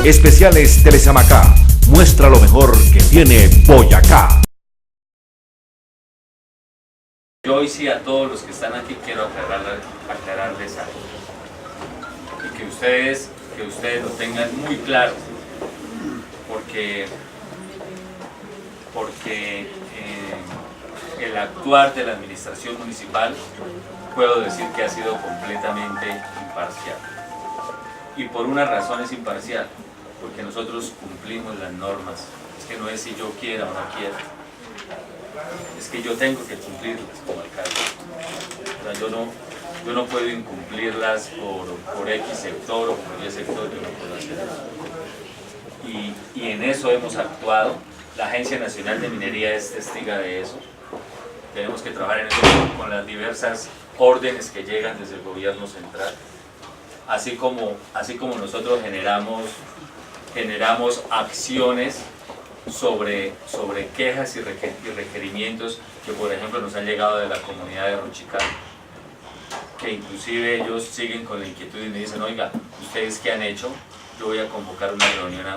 Especiales Telesamacá. Muestra lo mejor que tiene Boyacá. Yo hoy sí a todos los que están aquí quiero aclararles algo. Y que ustedes lo tengan muy claro. Porque el actuar de la administración municipal puedo decir que ha sido completamente imparcial. Y por una razón es imparcial, porque nosotros cumplimos las normas. Es que no es si yo quiera o no quiera, es que yo tengo que cumplirlas como alcalde. O sea, yo no puedo incumplirlas por X sector o por Y sector, yo no puedo hacer eso. Y en eso hemos actuado. La Agencia Nacional de Minería es testiga de eso. Tenemos que trabajar en eso con las diversas órdenes que llegan desde el gobierno central. Así como nosotros generamos acciones sobre quejas y requerimientos que, por ejemplo, nos han llegado de la comunidad de Ruchical, que inclusive ellos siguen con la inquietud y me dicen: oiga, ¿ustedes qué han hecho? Yo voy a convocar una reunión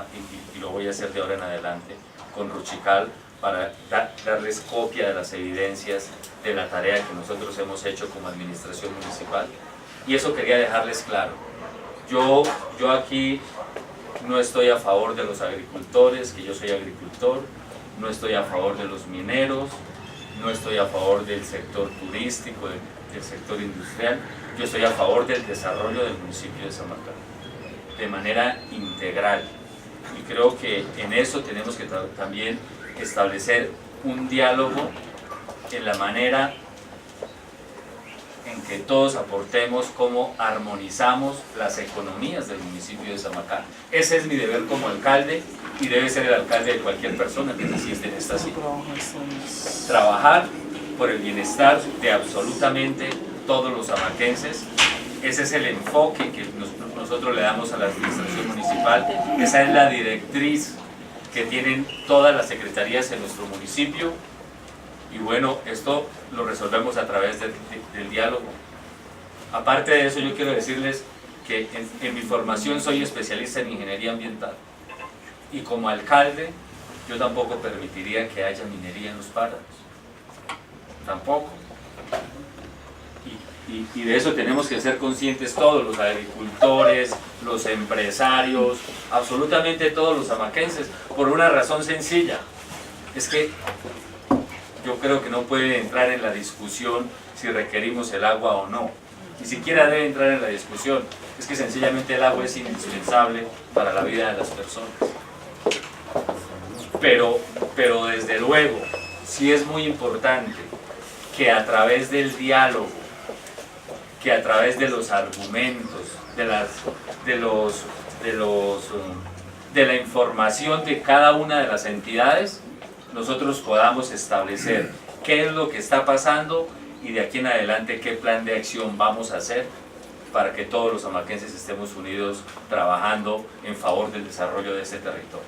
y lo voy a hacer de ahora en adelante con Ruchical para darles copia de las evidencias de la tarea que nosotros hemos hecho como administración municipal. Y eso quería dejarles claro. Yo aquí no estoy a favor de los agricultores, que yo soy agricultor, no estoy a favor de los mineros, no estoy a favor del sector turístico, del sector industrial. Yo estoy a favor del desarrollo del municipio de Samacá, de manera integral. Y creo que en eso tenemos que también establecer un diálogo en la manera en que todos aportemos cómo armonizamos las economías del municipio de Samacá. Ese es mi deber como alcalde y debe ser el alcalde de cualquier persona que reside en esta ciudad. Trabajar por el bienestar de absolutamente todos los samaquenses. Ese es el enfoque que nosotros le damos a la administración municipal. Esa es la directriz que tienen todas las secretarías en nuestro municipio. Y bueno, esto lo resolvemos a través del diálogo. Aparte de eso, yo quiero decirles que en mi formación soy especialista en ingeniería ambiental. Y como alcalde, yo tampoco permitiría que haya minería en los páramos. Tampoco. Y de eso tenemos que ser conscientes todos, los agricultores, los empresarios, absolutamente todos los samaquenses, por una razón sencilla. Es que yo creo que no puede entrar en la discusión si requerimos el agua o no. Ni siquiera debe entrar en la discusión. Es que sencillamente el agua es indispensable para la vida de las personas. Pero desde luego, sí es muy importante que a través del diálogo, que a través de los argumentos, de la información de cada una de las entidades, nosotros podamos establecer qué es lo que está pasando y de aquí en adelante qué plan de acción vamos a hacer para que todos los samaquenses estemos unidos trabajando en favor del desarrollo de este territorio.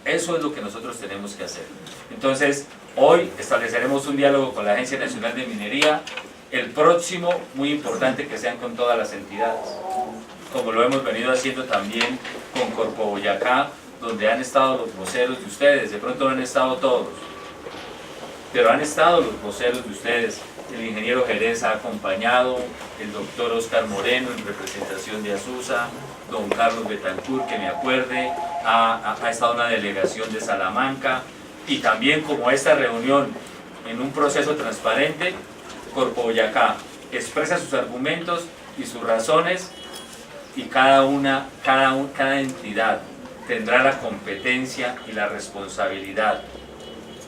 Eso es lo que nosotros tenemos que hacer. Entonces, hoy estableceremos un diálogo con la Agencia Nacional de Minería. El próximo, muy importante que sean con todas las entidades, como lo hemos venido haciendo también con Corpo Boyacá, donde han estado los voceros de ustedes. De pronto no han estado todos, pero han estado los voceros de ustedes. El ingeniero Jerez ha acompañado, el doctor Oscar Moreno en representación de Azusa, don Carlos Betancourt, que me acuerde, ha estado una delegación de Salamanca, y también, como esta reunión en un proceso transparente, Corpo Boyacá expresa sus argumentos y sus razones, y cada entidad tendrá la competencia y la responsabilidad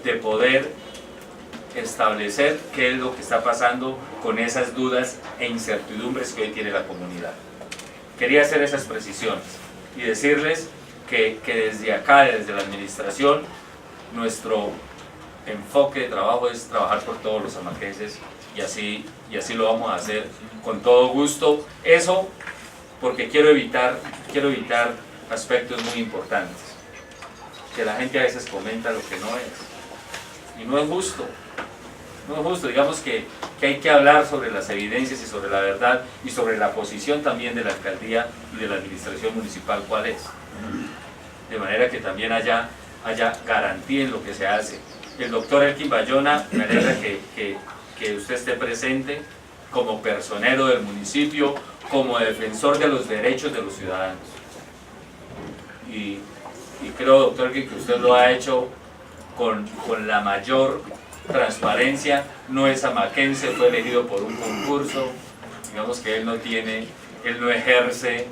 de poder establecer qué es lo que está pasando con esas dudas e incertidumbres que hoy tiene la comunidad. Quería hacer esas precisiones y decirles que desde acá, desde la administración, nuestro enfoque de trabajo es trabajar por todos los samaquenses, y así lo vamos a hacer con todo gusto. Eso porque quiero evitar aspectos muy importantes, que la gente a veces comenta lo que no es, y no es justo. Digamos que que hay que hablar sobre las evidencias y sobre la verdad y sobre la posición también de la alcaldía y de la administración municipal cuál es. De manera que también haya garantía en lo que se hace. El doctor Elkin Bayona, me alegra que usted esté presente como personero del municipio, como defensor de los derechos de los ciudadanos. Y creo, doctor, que usted lo ha hecho con la mayor transparencia. No es amaquense, fue elegido por un concurso, digamos que él no ejerce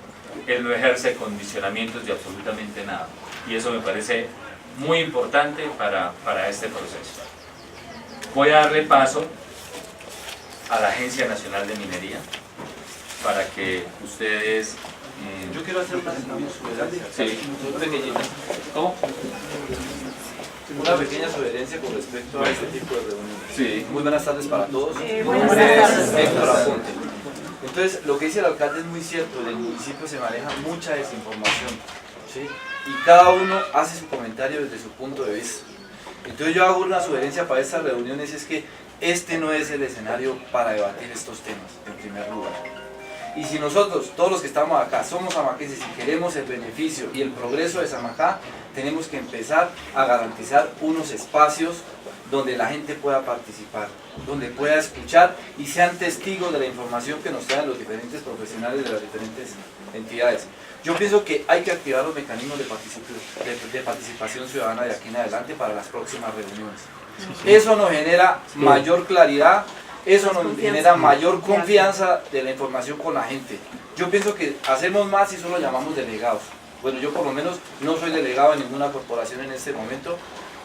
condicionamientos de absolutamente nada, y eso me parece muy importante para este proceso. Voy a darle paso a la Agencia Nacional de Minería para que ustedes... Yo quiero hacer una sugerencia. Sí. Muy pequeñita. ¿Cómo? Una pequeña sugerencia con respecto a este tipo de reuniones. Sí. Muy buenas tardes para todos. Buenas tardes. Héctor Aponte. Entonces, lo que dice el alcalde es muy cierto. En el municipio se maneja mucha desinformación, ¿sí? Y cada uno hace su comentario desde su punto de vista. Entonces yo hago una sugerencia para estas reuniones, es que este no es el escenario para debatir estos temas, en primer lugar. Y si nosotros, todos los que estamos acá, somos samaquenses y queremos el beneficio y el progreso de Samacá, tenemos que empezar a garantizar unos espacios donde la gente pueda participar, donde pueda escuchar y sean testigos de la información que nos traen los diferentes profesionales de las diferentes entidades. Yo pienso que hay que activar los mecanismos de participación ciudadana de aquí en adelante para las próximas reuniones. Eso nos genera mayor claridad, eso nos genera mayor confianza de la información con la gente. Yo pienso que hacemos más si solo llamamos delegados. Bueno, yo por lo menos no soy delegado en ninguna corporación en este momento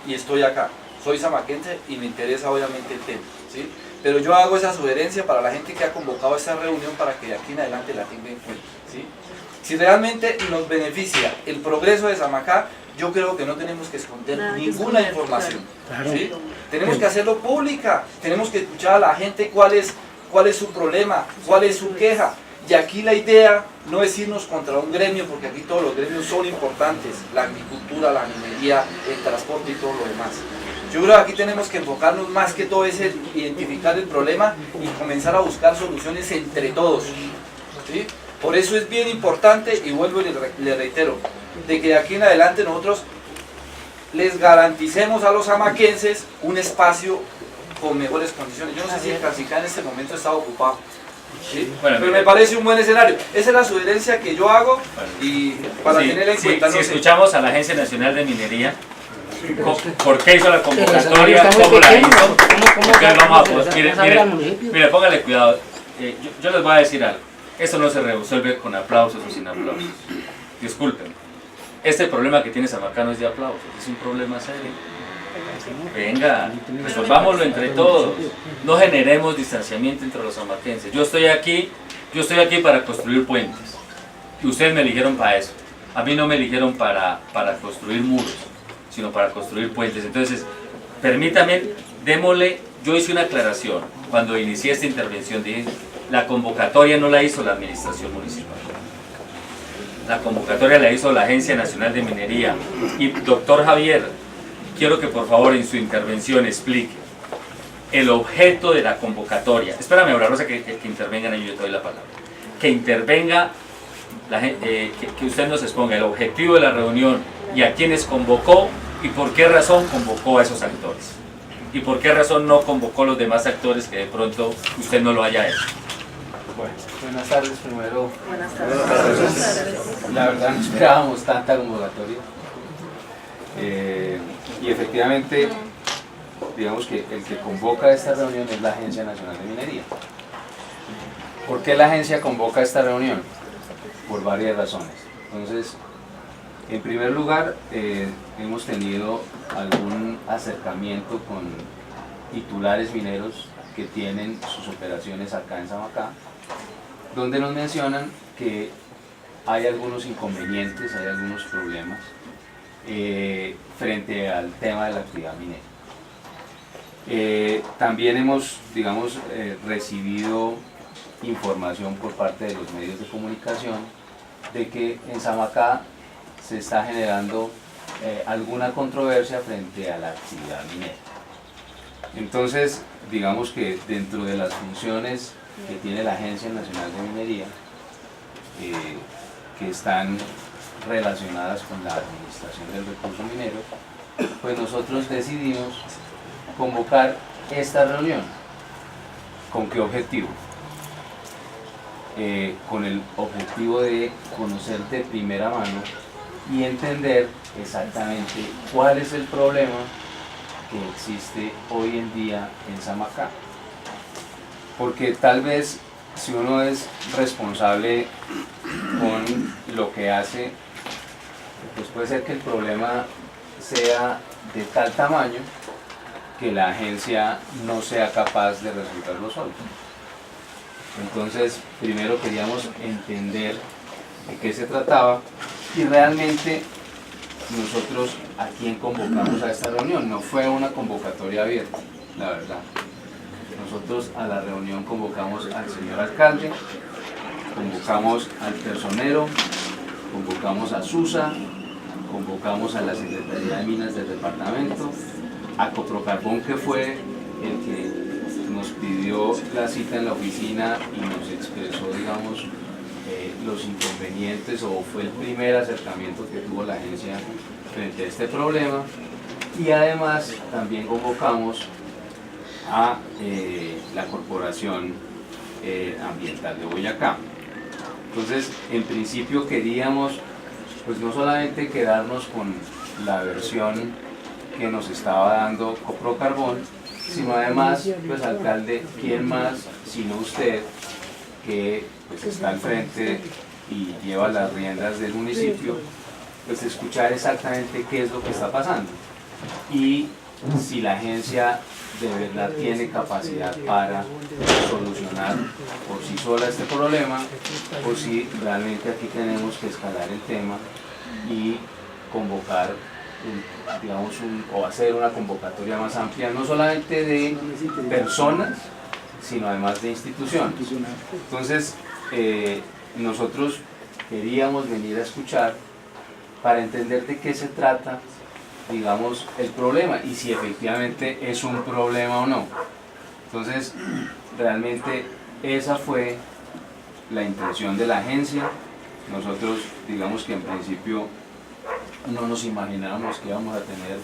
y estoy acá. Soy samaquense y me interesa obviamente el tema, ¿sí? Pero yo hago esa sugerencia para la gente que ha convocado esta reunión para que de aquí en adelante la tenga en cuenta, ¿sí? Si realmente nos beneficia el progreso de Samacá, yo creo que no tenemos que esconder ninguna información, ¿sí? Tenemos que hacerlo pública, tenemos que escuchar a la gente cuál es su problema, cuál es su queja. Y aquí la idea no es irnos contra un gremio, porque aquí todos los gremios son importantes, la agricultura, la minería, el transporte y todo lo demás. Yo creo que aquí tenemos que enfocarnos más que todo es en identificar el problema y comenzar a buscar soluciones entre todos, ¿sí? Por eso es bien importante, y vuelvo y le reitero, de que de aquí en adelante nosotros les garanticemos a los samaquenses un espacio con mejores condiciones. Yo no sé si el Cancicá en este momento está ocupado, ¿sí? Bueno, pero me parece un buen escenario. Esa es la sugerencia que yo hago y para tenerla en cuenta. Si escuchamos a la Agencia Nacional de Minería, ¿por qué hizo la convocatoria? ¿Cómo la hizo? Mire, póngale cuidado. Yo les voy a decir algo. Esto no se resuelve con aplausos o sin aplausos. Disculpen. Este problema que tiene Samacá no es de aplausos, es un problema serio. Venga, resolvámoslo entre todos. No generemos distanciamiento entre los samaquenses. Yo estoy aquí para construir puentes. Y ustedes me eligieron para eso. A mí no me eligieron para construir muros, sino para construir puentes. Entonces, permítame, démosle, yo hice una aclaración cuando inicié esta intervención, dije, la convocatoria no la hizo la administración municipal. La convocatoria la hizo la Agencia Nacional de Minería. Y doctor Javier, quiero que por favor en su intervención explique el objeto de la convocatoria. Espérame, Aura Rosa, que intervengan ahí, yo te doy la palabra. Que intervenga, que usted nos exponga el objetivo de la reunión y a quienes convocó y por qué razón convocó a esos actores. Y por qué razón no convocó a los demás actores que de pronto usted no lo haya hecho. Bueno, buenas tardes primero. Buenas tardes. La verdad no esperábamos tanta convocatoria. Y efectivamente, digamos que el que convoca esta reunión es la Agencia Nacional de Minería. ¿Por qué la agencia convoca esta reunión? Por varias razones. Entonces, en primer lugar, hemos tenido algún acercamiento con titulares mineros que tienen sus operaciones acá en Samacá, donde nos mencionan que hay algunos inconvenientes, hay algunos problemas frente al tema de la actividad minera. También hemos, digamos, recibido información por parte de los medios de comunicación de que en Samacá se está generando alguna controversia frente a la actividad minera. Entonces, digamos que dentro de las funciones que tiene la Agencia Nacional de Minería, que están relacionadas con la administración del recurso minero, pues nosotros decidimos convocar esta reunión. ¿Con qué objetivo? Con el objetivo de conocer de primera mano y entender exactamente cuál es el problema que existe hoy en día en Samacá. Porque tal vez si uno es responsable con lo que hace, pues puede ser que el problema sea de tal tamaño que la agencia no sea capaz de resolverlo solo. Entonces, primero queríamos entender de qué se trataba y realmente nosotros a quién convocamos a esta reunión. No fue una convocatoria abierta, la verdad. Nosotros a la reunión convocamos al señor alcalde, convocamos al personero, convocamos a SUSA, convocamos a la Secretaría de Minas del departamento, a Coprocarbón, que fue el que nos pidió la cita en la oficina y nos expresó, digamos, los inconvenientes, o fue el primer acercamiento que tuvo la agencia frente a este problema. Y además también convocamos a la Corporación Ambiental de Boyacá. Entonces, en principio queríamos, pues no solamente quedarnos con la versión que nos estaba dando Coprocarbón, sino además, pues alcalde, ¿quién más sino usted, que pues está al frente y lleva las riendas del municipio, pues escuchar exactamente qué es lo que está pasando y si la agencia de verdad tiene capacidad para solucionar por sí sola este problema, o si realmente aquí tenemos que escalar el tema y convocar, digamos, o hacer una convocatoria más amplia, no solamente de personas, sino además de instituciones. Entonces, nosotros queríamos venir a escuchar para entender de qué se trata, digamos, el problema y si efectivamente es un problema o no. Entonces, realmente esa fue la intención de la agencia. Nosotros, digamos que en principio no nos imaginábamos que íbamos a tener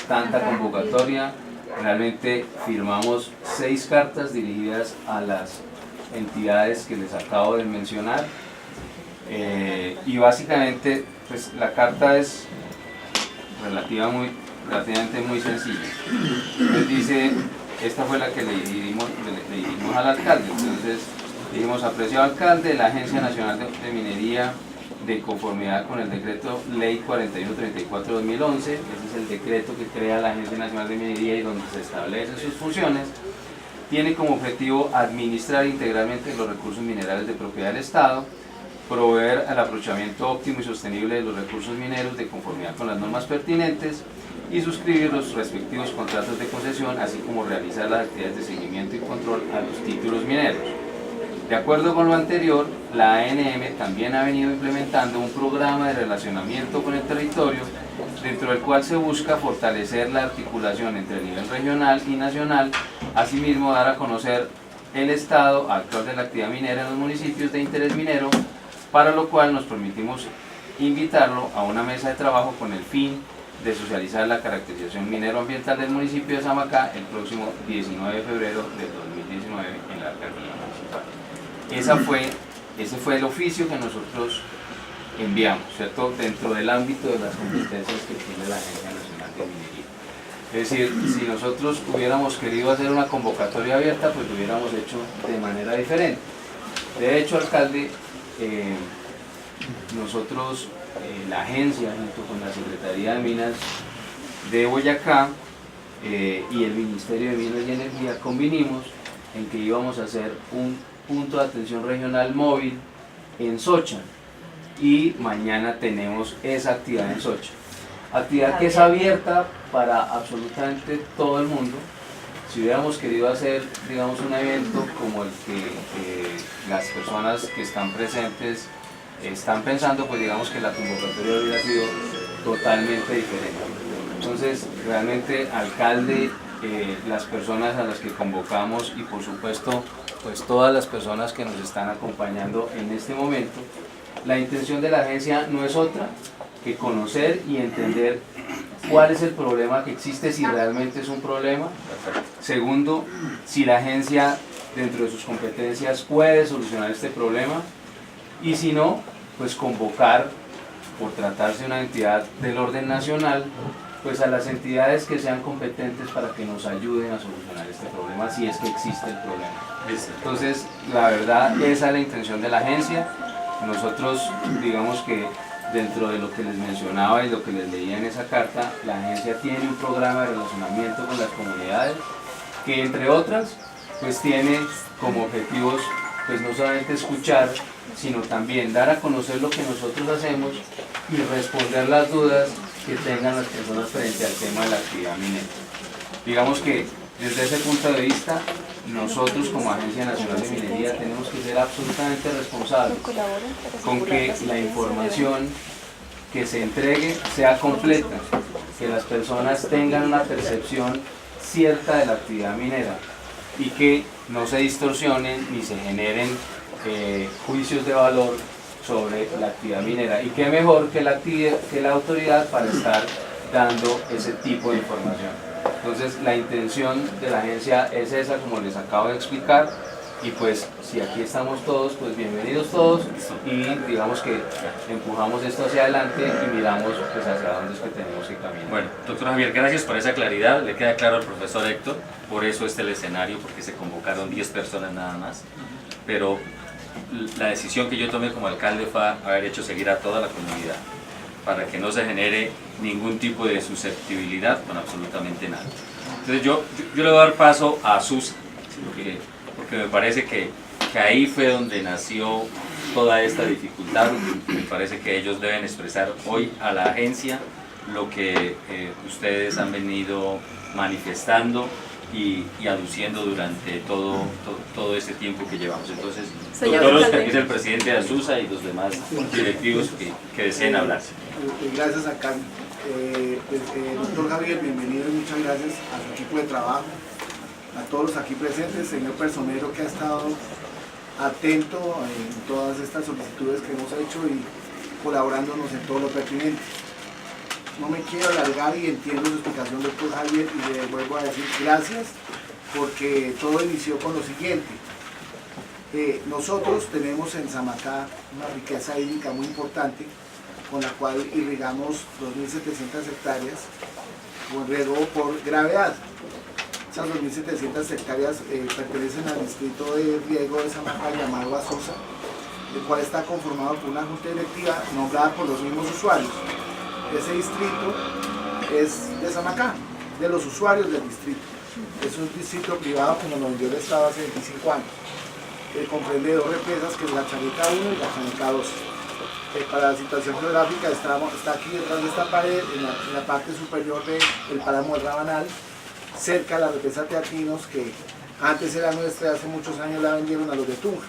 tanta convocatoria. Realmente firmamos 6 cartas dirigidas a las entidades que les acabo de mencionar, y básicamente pues la carta es relativamente muy sencilla. Entonces dice, esta fue la que le dirigimos al alcalde. Entonces dijimos: apreciado alcalde, la Agencia Nacional de Minería, de conformidad con el decreto ley 4134/2011, ese es el decreto que crea la Agencia Nacional de Minería y donde se establecen sus funciones, tiene como objetivo administrar integralmente los recursos minerales de propiedad del Estado, proveer al aprovechamiento óptimo y sostenible de los recursos mineros de conformidad con las normas pertinentes y suscribir los respectivos contratos de concesión, así como realizar las actividades de seguimiento y control a los títulos mineros. De acuerdo con lo anterior, la ANM también ha venido implementando un programa de relacionamiento con el territorio, dentro del cual se busca fortalecer la articulación entre el nivel regional y nacional, asimismo dar a conocer el estado actual de la actividad minera en los municipios de interés minero, para lo cual nos permitimos invitarlo a una mesa de trabajo con el fin de socializar la caracterización minero-ambiental del municipio de Samacá el próximo 19 de febrero del 2019 en la alcaldía municipal. Ese fue el oficio que nosotros enviamos, ¿cierto?, dentro del ámbito de las competencias que tiene la Agencia Nacional de Minería. Es decir, si nosotros hubiéramos querido hacer una convocatoria abierta, pues lo hubiéramos hecho de manera diferente. De hecho, alcalde, nosotros, la agencia, junto con la Secretaría de Minas de Boyacá y el Ministerio de Minas y Energía, convinimos en que íbamos a hacer un punto de atención regional móvil en Socha, y mañana tenemos esa actividad en Socha. Actividad que es abierta para absolutamente todo el mundo. Si hubiéramos querido hacer, digamos, un evento como el que las personas que están presentes están pensando, pues digamos que la convocatoria hubiera sido totalmente diferente. Entonces, realmente, alcalde las personas a las que convocamos y por supuesto pues todas las personas que nos están acompañando en este momento. La intención de la agencia no es otra que conocer y entender cuál es el problema que existe, si realmente es un problema. Segundo, si la agencia dentro de sus competencias puede solucionar este problema, y si no, pues convocar, por tratarse de una entidad del orden nacional, pues a las entidades que sean competentes para que nos ayuden a solucionar este problema, si es que existe el problema. Entonces, la verdad, esa es la intención de la agencia. Nosotros, digamos que dentro de lo que les mencionaba y lo que les leía en esa carta, la agencia tiene un programa de relacionamiento con las comunidades que, entre otras, pues tiene como objetivos pues no solamente escuchar, sino también dar a conocer lo que nosotros hacemos y responder las dudas que tengan las personas frente al tema de la actividad minera. Digamos que desde ese punto de vista, nosotros como Agencia Nacional de Minería tenemos que ser absolutamente responsables con que la información que se entregue sea completa, que las personas tengan una percepción cierta de la actividad minera y que no se distorsionen ni se generen juicios de valor sobre la actividad minera. Y qué mejor que la autoridad para estar dando ese tipo de información. Entonces la intención de la agencia es esa, como les acabo de explicar, y pues si aquí estamos todos, pues bienvenidos todos, y digamos que empujamos esto hacia adelante y miramos pues hacia dónde es que tenemos que caminar. Bueno, doctor Javier, gracias por esa claridad. Le queda claro al profesor Héctor, por eso el escenario, porque se convocaron 10 personas nada más, pero la decisión que yo tomé como alcalde fue haber hecho seguir a toda la comunidad, para que no se genere ningún tipo de susceptibilidad con absolutamente nada. Entonces yo le voy a dar paso a Susa, porque me parece que ahí fue donde nació toda esta dificultad. Me parece que ellos deben expresar hoy a la agencia lo que ustedes han venido manifestando y aduciendo durante todo este tiempo que llevamos. Entonces, doctor Oscar, que es el presidente de ASUSA, y los demás directivos que deseen hablar. Gracias a Carmen. Doctor Javier, bienvenido y muchas gracias a su equipo de trabajo, a todos los aquí presentes, señor personero que ha estado atento en todas estas solicitudes que hemos hecho y colaborándonos en todo lo pertinente. No me quiero alargar y entiendo su explicación, doctor Javier, y le vuelvo a decir gracias, porque todo inició con lo siguiente. Nosotros tenemos en Samacá una riqueza hídrica muy importante, con la cual irrigamos 2.700 hectáreas con riego por gravedad. Esas 2.700 hectáreas pertenecen al distrito de riego de Samacá llamado ASUSA, el cual está conformado por una junta directiva nombrada por los mismos usuarios. Ese distrito es de Samacá, de los usuarios del distrito. Es un distrito privado que nos lo vendió el Estado hace 25 años. Comprende dos represas, que es la Chaneca 1 y la Chaneca 2. Para la situación geográfica está aquí detrás de esta pared, en la parte superior del páramo del Rabanal, cerca de la represa Teatinos, que antes era nuestra, hace muchos años la vendieron a los de Tunja.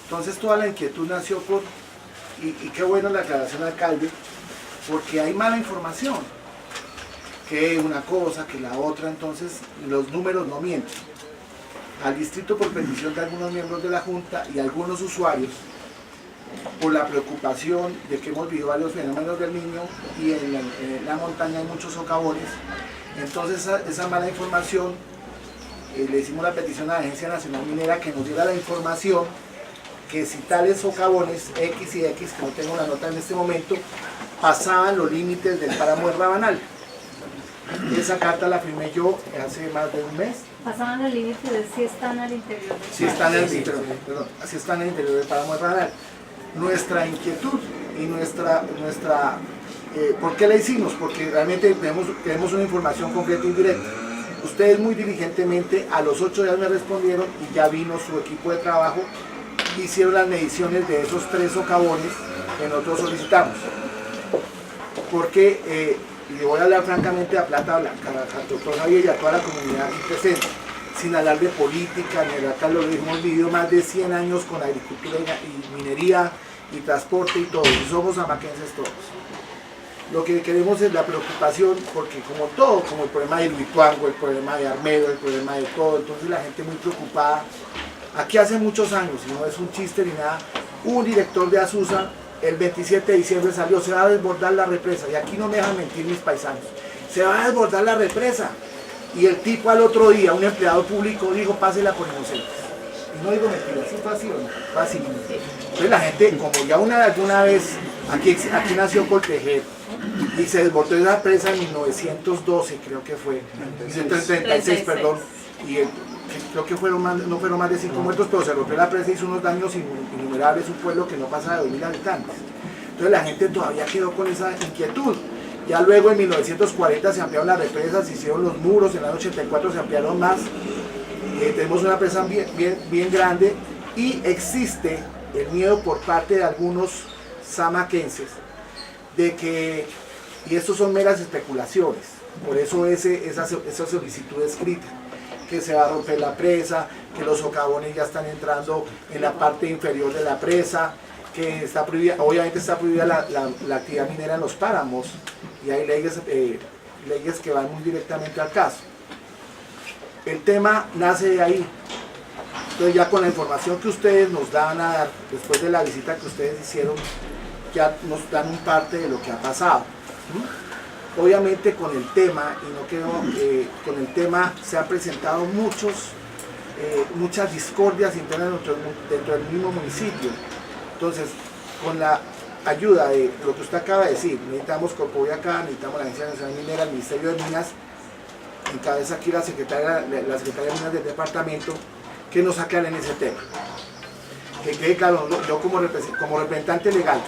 Entonces toda la inquietud nació por, y qué bueno la aclaración, alcalde, porque hay mala información, que una cosa, que la otra, entonces los números no mienten. Al distrito, por petición de algunos miembros de la Junta y algunos usuarios, por la preocupación de que hemos vivido varios fenómenos del Niño y en la montaña hay muchos socavones, entonces esa mala información, le hicimos la petición a la Agencia Nacional Minera que nos diera la información que si tales socavones X y X, que no tengo la nota en este momento, pasaban los límites del páramo del Rabanal. Esa carta la firmé yo hace más de un mes. Pasaban los límites de si están al interior. Si están en el interior, perdón, si están en el interior del páramo del Rabanal. Nuestra inquietud y ¿por qué la hicimos? Porque realmente tenemos una información concreta y directa. Ustedes muy diligentemente a los 8 días me respondieron y ya vino su equipo de trabajo, hicieron las mediciones de esos 3 socavones que nosotros solicitamos. Porque, le voy a hablar francamente a plata blanca, al doctor Javier y a toda la comunidad aquí presente, sin hablar de política, ni de acá lo hemos vivido más de 100 años con agricultura y minería y transporte y todo, y somos amaquenses todos. Lo que queremos es la preocupación, porque como todo, como el problema de Hidroituango, el problema de Armedo, el problema de todo, entonces la gente muy preocupada. Aquí hace muchos años, y no es un chiste ni nada, un director de Azusa, el 27 de diciembre salió, se va a desbordar la represa, y aquí no me dejan mentir mis paisanos, se va a desbordar la represa. Y el tipo al otro día, un empleado público, dijo, pásela por Inocentes. Y no digo mentiras, ¿sí fue así o no? Fue así. Entonces la gente, como ya alguna vez, aquí nació Coltejer, y se desbordó esa presa en 1912, creo que fue, 1936, perdón, y creo que no fueron más de 5 muertos, pero se rompió la presa y hizo unos daños innumerables, un pueblo que no pasa de 2000 habitantes. Entonces la gente todavía quedó con esa inquietud. Ya luego en 1940 se ampliaron las represas, se hicieron los muros, en el año 84 se ampliaron más. Tenemos una presa bien grande y existe el miedo por parte de algunos samaquenses de que, y estos son meras especulaciones, por eso esa solicitud escrita, que se va a romper la presa, que los socavones ya están entrando en la parte inferior de la presa, que está prohibida, obviamente está prohibida la actividad minera en los páramos, y hay leyes que van muy directamente al caso. El tema nace de ahí. Entonces ya con la información que ustedes nos dan a dar, después de la visita que ustedes hicieron, ya nos dan un parte de lo que ha pasado. Obviamente con el tema, con el tema se han presentado muchas discordias internas dentro del mismo municipio. Entonces, con la ayuda de lo que usted acaba de decir, necesitamos Corpoboyacá, necesitamos la Agencia Nacional Minera, el Ministerio de Minas, encabeza aquí la Secretaría de Minas del departamento, que nos aclaren ese tema. Que quede claro, yo como representante legal,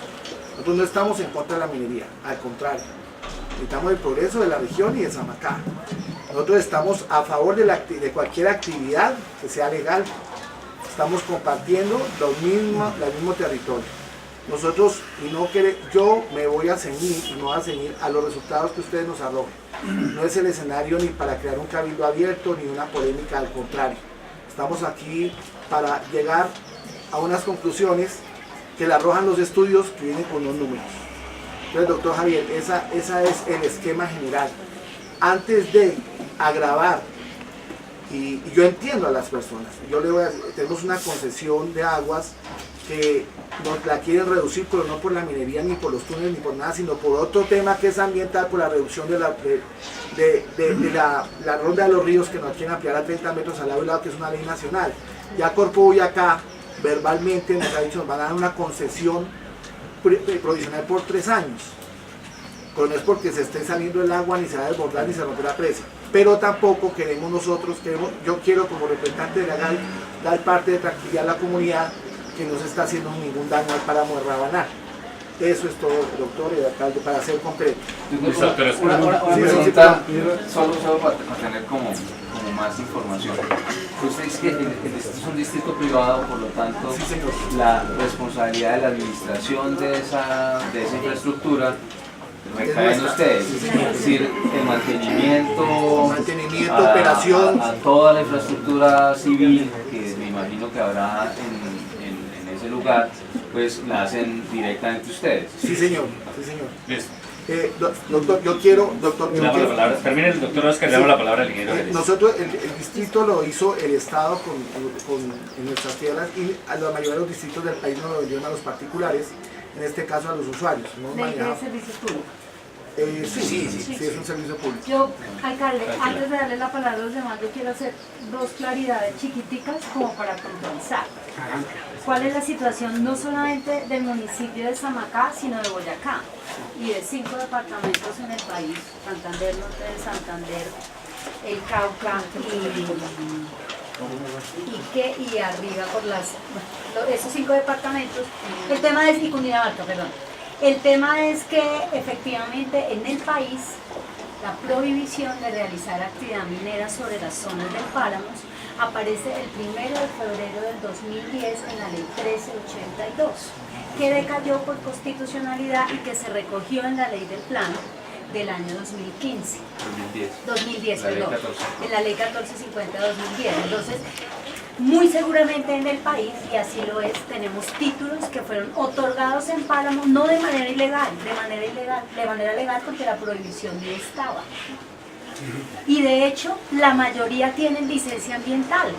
nosotros no estamos en contra de la minería, al contrario, necesitamos el progreso de la región y de Samacá. Nosotros estamos a favor de cualquier actividad que sea legal, estamos compartiendo el mismo territorio. Nosotros, yo me voy a ceñir y no voy a ceñir a los resultados que ustedes nos arrojen. No es el escenario ni para crear un cabildo abierto ni una polémica, al contrario. Estamos aquí para llegar a unas conclusiones que le arrojan los estudios que vienen con los números. Entonces, doctor Javier, esa es el esquema general. Antes de agravar, y yo entiendo a las personas, tenemos una concesión de aguas que nos la quieren reducir, pero no por la minería, ni por los túneles, ni por nada, sino por otro tema que es ambiental, por la reducción de la ronda de los ríos, que nos quieren ampliar a 30 metros al lado y lado, que es una ley nacional. Ya Corpoboyacá verbalmente nos ha dicho, nos van a dar una concesión provisional por 3 años, pero no es porque se esté saliendo el agua, ni se va a desbordar, ni se rompe la presa, pero tampoco queremos yo quiero como representante de legal dar parte de tranquilidad a la comunidad, que no se está haciendo ningún daño al páramo de Rabaná. Eso es todo, doctor y alcalde, para ser concreto. Una pregunta, solo para tener como más información. Usted dice que este es un distrito privado, por lo tanto, sí, la responsabilidad de la administración de esa infraestructura recae en ustedes, es decir, el mantenimiento, operación, a toda la infraestructura civil que me imagino que habrá en ese lugar, pues la hacen directamente ustedes. Sí, señor. Sí, señor. Listo. Doctor, termine el doctor Oscar, le damos la palabra al ingeniero. Nosotros, el distrito lo hizo el Estado en nuestras tierras, y a la mayoría de los distritos del país nos lo vendieron a los particulares, en este caso a los usuarios. ¿De qué servicio público? Sí, es un servicio público. Yo, alcalde, antes de darle la palabra a los demás, yo quiero hacer 2 claridades chiquiticas como para puntualizar. ¿Cuál es la situación no solamente del municipio de Samacá, sino de Boyacá y de 5 departamentos en el país: Santander, Norte de Santander, el Cauca y arriba por esos 5 departamentos? El tema es, y Cundinamarca, perdón. El tema es que efectivamente en el país la prohibición de realizar actividad minera sobre las zonas del páramos aparece el 1 de febrero del 2010 en la ley 1382, que decayó por constitucionalidad y que se recogió en la ley del plan del año 2015. 2010, perdón, en la ley 1450 de 2010. Entonces, Muy seguramente en el país, y así lo es, tenemos títulos que fueron otorgados en páramo, no de manera ilegal, de manera legal porque la prohibición no estaba. Y de hecho, la mayoría tienen licencia ambiental,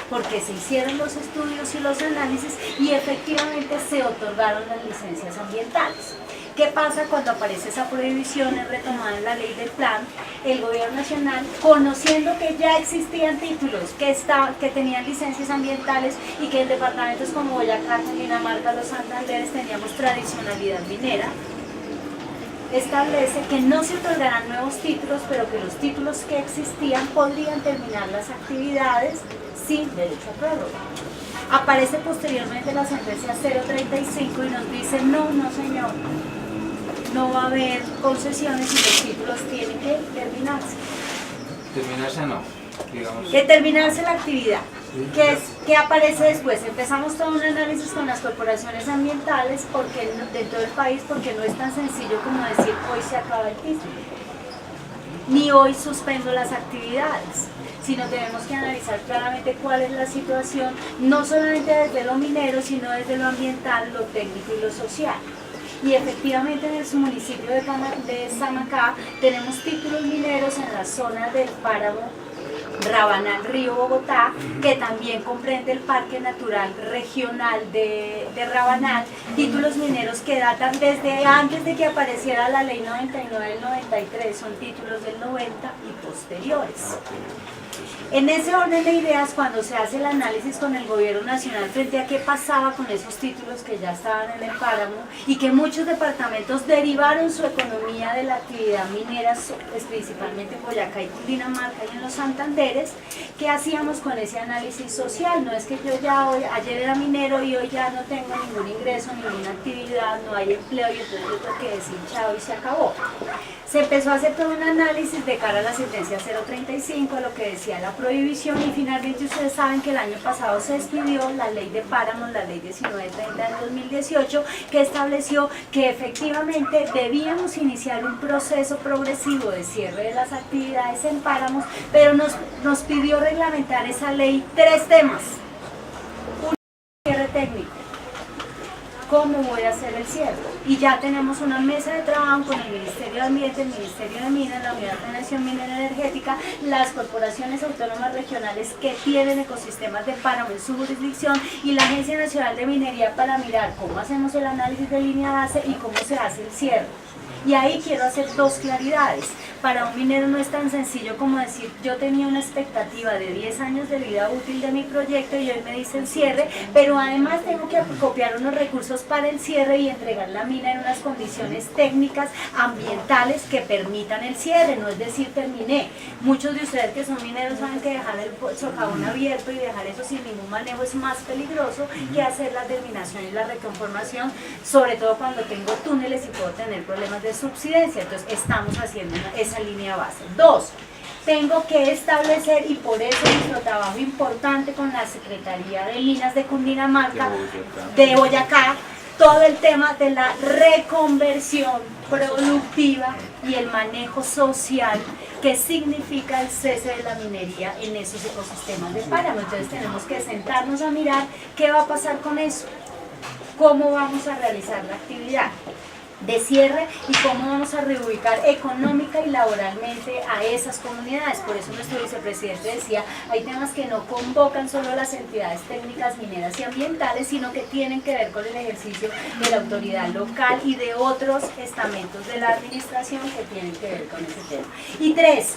porque se hicieron los estudios y los análisis y efectivamente se otorgaron las licencias ambientales. ¿Qué pasa cuando aparece esa prohibición retomada en la ley del plan? El gobierno nacional, conociendo que ya existían títulos que tenían licencias ambientales y que en departamentos como Boyacá, Cundinamarca, los Santanderes teníamos tradicionalidad minera, establece que no se otorgarán nuevos títulos, pero que los títulos que existían podrían terminar las actividades sin derecho a prórroga. Aparece posteriormente la sentencia 035 y nos dice, no señor, no va a haber concesiones y los títulos tienen que terminarse. Terminarse no, digamos. Que terminarse la actividad. ¿Qué aparece después? Empezamos todo un análisis con las corporaciones ambientales dentro del país, porque no es tan sencillo como decir hoy se acaba el título, ni hoy suspendo las actividades, sino tenemos que analizar claramente cuál es la situación, no solamente desde lo minero, sino desde lo ambiental, lo técnico y lo social. Y efectivamente en el municipio de Samacá tenemos títulos mineros en las zonas del páramo Rabanal, Río Bogotá, que también comprende el Parque Natural Regional de Rabanal, títulos mineros que datan desde antes de que apareciera la ley 99 del 93, son títulos del 90 y posteriores. En ese orden de ideas, cuando se hace el análisis con el gobierno nacional frente a qué pasaba con esos títulos que ya estaban en el páramo y que muchos departamentos derivaron su economía de la actividad minera, principalmente en Boyacá y Cundinamarca y en los Santanderes, ¿qué hacíamos con ese análisis social? No es que yo ya ayer era minero y hoy ya no tengo ningún ingreso, ninguna actividad, no hay empleo y entonces yo tengo que decir chao y se acabó. Se empezó a hacer todo un análisis de cara a la sentencia 035, lo que decía la prohibición, y finalmente ustedes saben que el año pasado se expidió la ley de páramos, la ley 1930 del 2018, que estableció que efectivamente debíamos iniciar un proceso progresivo de cierre de las actividades en páramos, pero nos pidió reglamentar esa ley 3 temas. Un cierre técnico. ¿Cómo voy a hacer el cierre? Y ya tenemos una mesa de trabajo con el Ministerio de Ambiente, el Ministerio de Minas, la Unidad de Nación Minera Energética, las corporaciones autónomas regionales que tienen ecosistemas de páramo en su jurisdicción y la Agencia Nacional de Minería para mirar cómo hacemos el análisis de línea base y cómo se hace el cierre. Y ahí quiero hacer 2 claridades. Para un minero no es tan sencillo como decir, yo tenía una expectativa de 10 años de vida útil de mi proyecto y hoy me dice el cierre, pero además tengo que copiar unos recursos para el cierre y entregar la mina en unas condiciones técnicas, ambientales que permitan el cierre, no es decir, terminé. Muchos de ustedes que son mineros saben que dejar el socavón abierto y dejar eso sin ningún manejo es más peligroso que hacer la terminación y la reconformación, sobre todo cuando tengo túneles y puedo tener problemas de subsidencia. Entonces estamos haciendo esa línea base. 2, tengo que establecer, y por eso nuestro trabajo importante con la Secretaría de Minas de Cundinamarca, de Boyacá, todo el tema de la reconversión productiva y el manejo social que significa el cese de la minería en esos ecosistemas de páramo. Entonces tenemos que sentarnos a mirar qué va a pasar con eso, cómo vamos a realizar la actividad de cierre y cómo vamos a reubicar económica y laboralmente a esas comunidades. Por eso nuestro vicepresidente decía, hay temas que no convocan solo a las entidades técnicas mineras y ambientales, sino que tienen que ver con el ejercicio de la autoridad local y de otros estamentos de la administración que tienen que ver con ese tema. Y 3,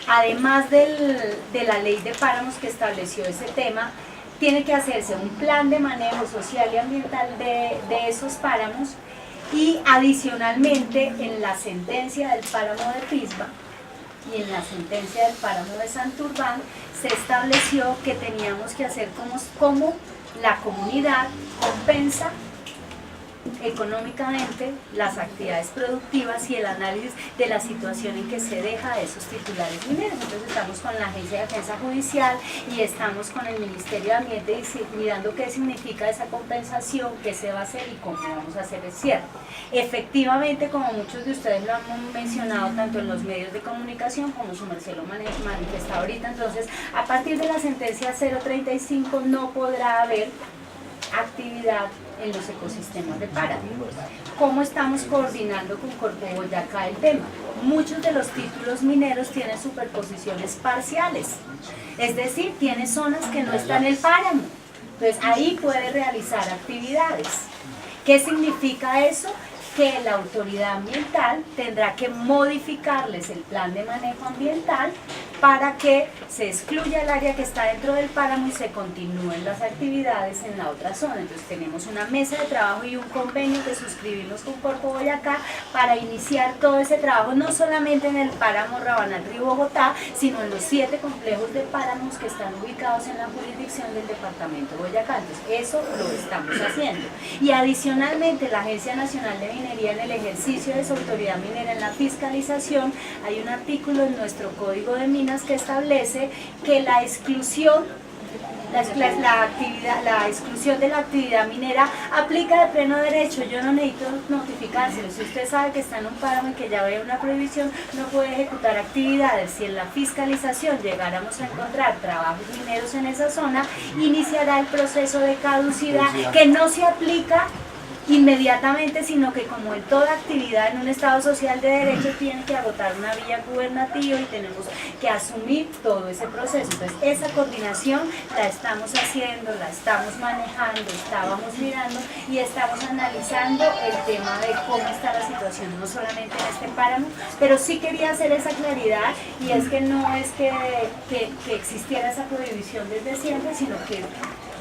además de la ley de páramos que estableció ese tema, tiene que hacerse un plan de manejo social y ambiental de esos páramos. Y adicionalmente en la sentencia del páramo de Pisba y en la sentencia del páramo de Santurbán se estableció que teníamos que hacer como la comunidad compensa económicamente las actividades productivas y el análisis de la situación en que se deja a esos titulares mineros. Entonces estamos con la Agencia de Defensa Judicial y estamos con el Ministerio de Ambiente mirando qué significa esa compensación, qué se va a hacer y cómo vamos a hacer el cierre. Efectivamente, como muchos de ustedes lo han mencionado tanto en los medios de comunicación como su merced lo manifestado ahorita, entonces a partir de la sentencia 035 no podrá haber actividad en los ecosistemas de páramo. ¿Cómo estamos coordinando con Corpo Boyacá el tema? Muchos de los títulos mineros tienen superposiciones parciales, es decir, tiene zonas que no están en el páramo, entonces ahí puede realizar actividades. ¿Qué significa eso? Que la autoridad ambiental tendrá que modificarles el plan de manejo ambiental para que se excluya el área que está dentro del páramo y se continúen las actividades en la otra zona. Entonces tenemos una mesa de trabajo y un convenio que suscribimos con Corpo Boyacá para iniciar todo ese trabajo, no solamente en el páramo Rabanal Río Bogotá, sino en los 7 complejos de páramos que están ubicados en la jurisdicción del departamento Boyacá. Entonces eso lo estamos haciendo. Y adicionalmente la Agencia Nacional de Minería, en el ejercicio de su autoridad minera en la fiscalización, hay un artículo en nuestro Código de Minas que establece que la exclusión la exclusión de la actividad minera aplica de pleno derecho. Yo no necesito notificárselo. Si usted sabe que está en un páramo y que ya ve una prohibición, no puede ejecutar actividades. Si en la fiscalización llegáramos a encontrar trabajos mineros en esa zona, iniciará el proceso de caducidad que no se aplica inmediatamente, sino que como en toda actividad en un Estado social de derecho tiene que agotar una vía gubernativa y tenemos que asumir todo ese proceso. Entonces esa coordinación la estamos haciendo, la estamos manejando, estábamos mirando y estamos analizando el tema de cómo está la situación, no solamente en este páramo, pero sí quería hacer esa claridad, y es que no es que existiera esa prohibición desde siempre, sino que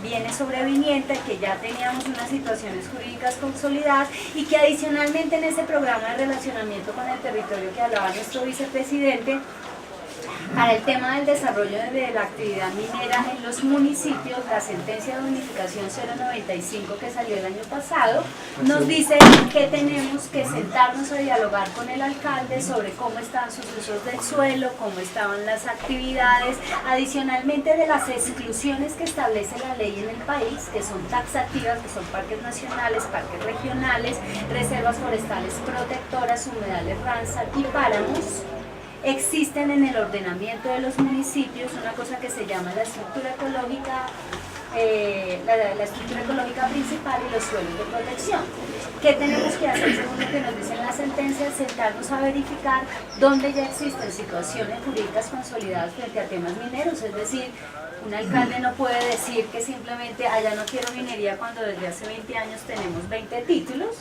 viene sobreviniente, que ya teníamos unas situaciones jurídicas consolidadas y que adicionalmente en ese programa de relacionamiento con el territorio que hablaba nuestro vicepresidente, para el tema del desarrollo de la actividad minera en los municipios, la sentencia de unificación 095 que salió el año pasado, nos dice que tenemos que sentarnos a dialogar con el alcalde sobre cómo están sus usos del suelo, cómo estaban las actividades, adicionalmente de las exclusiones que establece la ley en el país, que son taxativas, que son parques nacionales, parques regionales, reservas forestales protectoras, humedales Ramsar y páramos. Existen en el ordenamiento de los municipios una cosa que se llama la estructura ecológica, la estructura ecológica principal y los suelos de protección. ¿Qué tenemos que hacer según lo que nos dicen las sentencias? Sentarnos a verificar dónde ya existen situaciones jurídicas consolidadas frente a temas mineros, es decir, un alcalde no puede decir que simplemente allá no quiero minería cuando desde hace 20 años tenemos 20 títulos,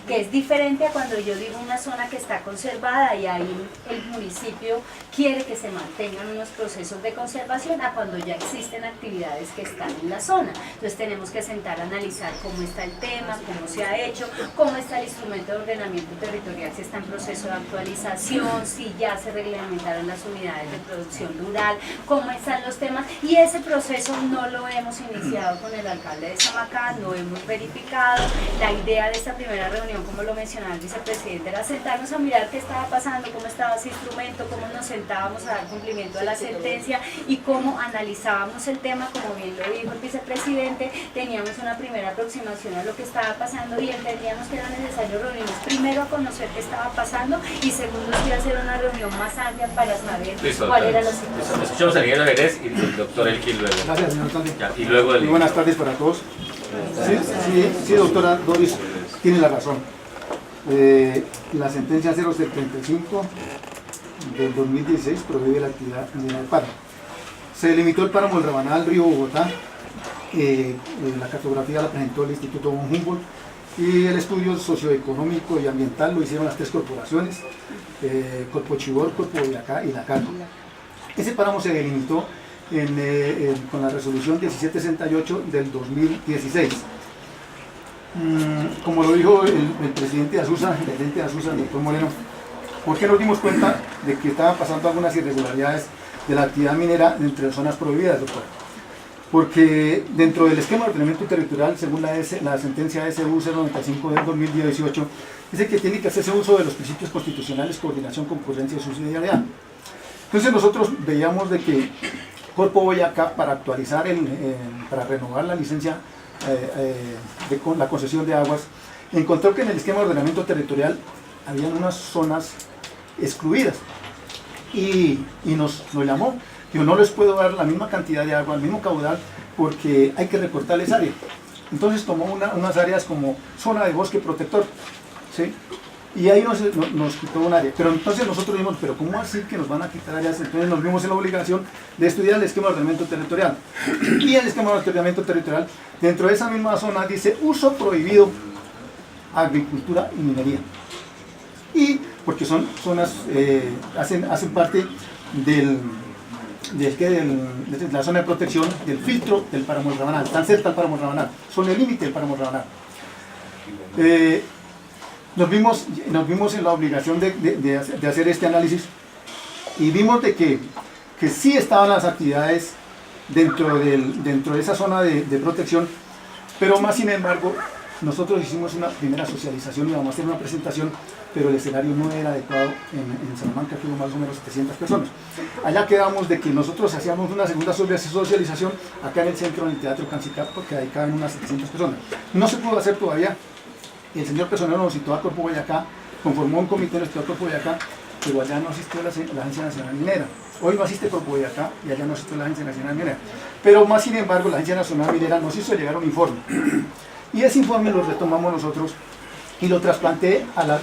que es diferente a cuando yo digo una zona que está conservada y ahí el municipio quiere que se mantengan unos procesos de conservación, a cuando ya existen actividades que están en la zona. Entonces tenemos que sentar a analizar cómo está el tema, cómo se ha hecho, cómo está el instrumento de ordenamiento territorial, si está en proceso de actualización, si ya se reglamentaron las unidades de producción rural, cómo están los temas, y ese proceso no lo hemos iniciado con el alcalde de Samacá, no hemos verificado. La idea de esta primera reunión, como lo mencionaba el vicepresidente, era sentarnos a mirar qué estaba pasando, cómo estaba ese instrumento, cómo nos sentábamos a dar cumplimiento a la sentencia y cómo analizábamos el tema. Como bien lo dijo el vicepresidente, teníamos una primera aproximación a lo que estaba pasando y entendíamos que era necesario reunirnos primero a conocer qué estaba pasando y segundo sí hacer una reunión más amplia para saber cuál era la situación. Escuchamos al ingeniero Jerez y el doctor Elkin luego. Gracias, señor alcalde. Y luego Muy buenas tardes para todos. Sí, doctora Doris tiene la razón. La sentencia 075 del 2016 prohíbe la actividad minera del páramo. Se delimitó el páramo del Rabanal Río Bogotá. La cartografía la presentó el Instituto von Humboldt y el estudio socioeconómico y ambiental lo hicieron las 3 corporaciones, Corpo Chivor, Corpo Boyacá y la Cato. Ese páramo se delimitó con la resolución 1768 del 2016. Como lo dijo el presidente de ASUSA, el gerente de ASUSA, el doctor Moreno, ¿por qué nos dimos cuenta de que estaban pasando algunas irregularidades de la actividad minera entre las zonas prohibidas, doctor? porque dentro del esquema de ordenamiento territorial, según la sentencia SU 095 del 2018, dice que tiene que hacerse uso de los principios constitucionales, coordinación, concurrencia y subsidiariedad. Entonces nosotros veíamos de que Corpo Boyacá, para actualizar, para renovar la licencia de la concesión de aguas, encontró que en el esquema de ordenamiento territorial habían unas zonas excluidas y nos llamó. Yo no les puedo dar la misma cantidad de agua, el mismo caudal, porque hay que recortarles área. Entonces tomó unas áreas como zona de bosque protector, ¿sí? Y ahí nos quitó un área. Pero entonces nosotros dijimos, pero ¿cómo así que nos van a quitar áreas? Entonces nos vimos en la obligación de estudiar el esquema de ordenamiento territorial. Y el esquema de ordenamiento territorial, dentro de esa misma zona, dice uso prohibido, agricultura y minería. Y porque son zonas, hacen parte de la zona de protección del filtro del páramo del Rabanal, están cerca del páramo del Rabanal, son el límite del páramo del Rabanal. Nos vimos en la obligación de hacer este análisis y vimos de que sí estaban las actividades dentro de esa zona de protección, pero más sin embargo nosotros hicimos una primera socialización, íbamos a hacer una presentación, pero el escenario no era adecuado en Salamanca, que hubo más o menos 700 personas. Allá quedamos de que nosotros hacíamos una segunda socialización acá en el centro, en el Teatro Cancicap, porque ahí caben unas 700 personas. No se pudo hacer todavía. El señor personero nos citó a Corpo Boyacá, conformó un comité en el Corpo Boyacá, pero allá no asistió la Agencia Nacional Minera. Hoy no asiste Corpo Boyacá y allá no asistió la Agencia Nacional Minera. Pero más sin embargo, la Agencia Nacional Minera nos hizo llegar un informe. Y ese informe lo retomamos nosotros y lo trasplanté al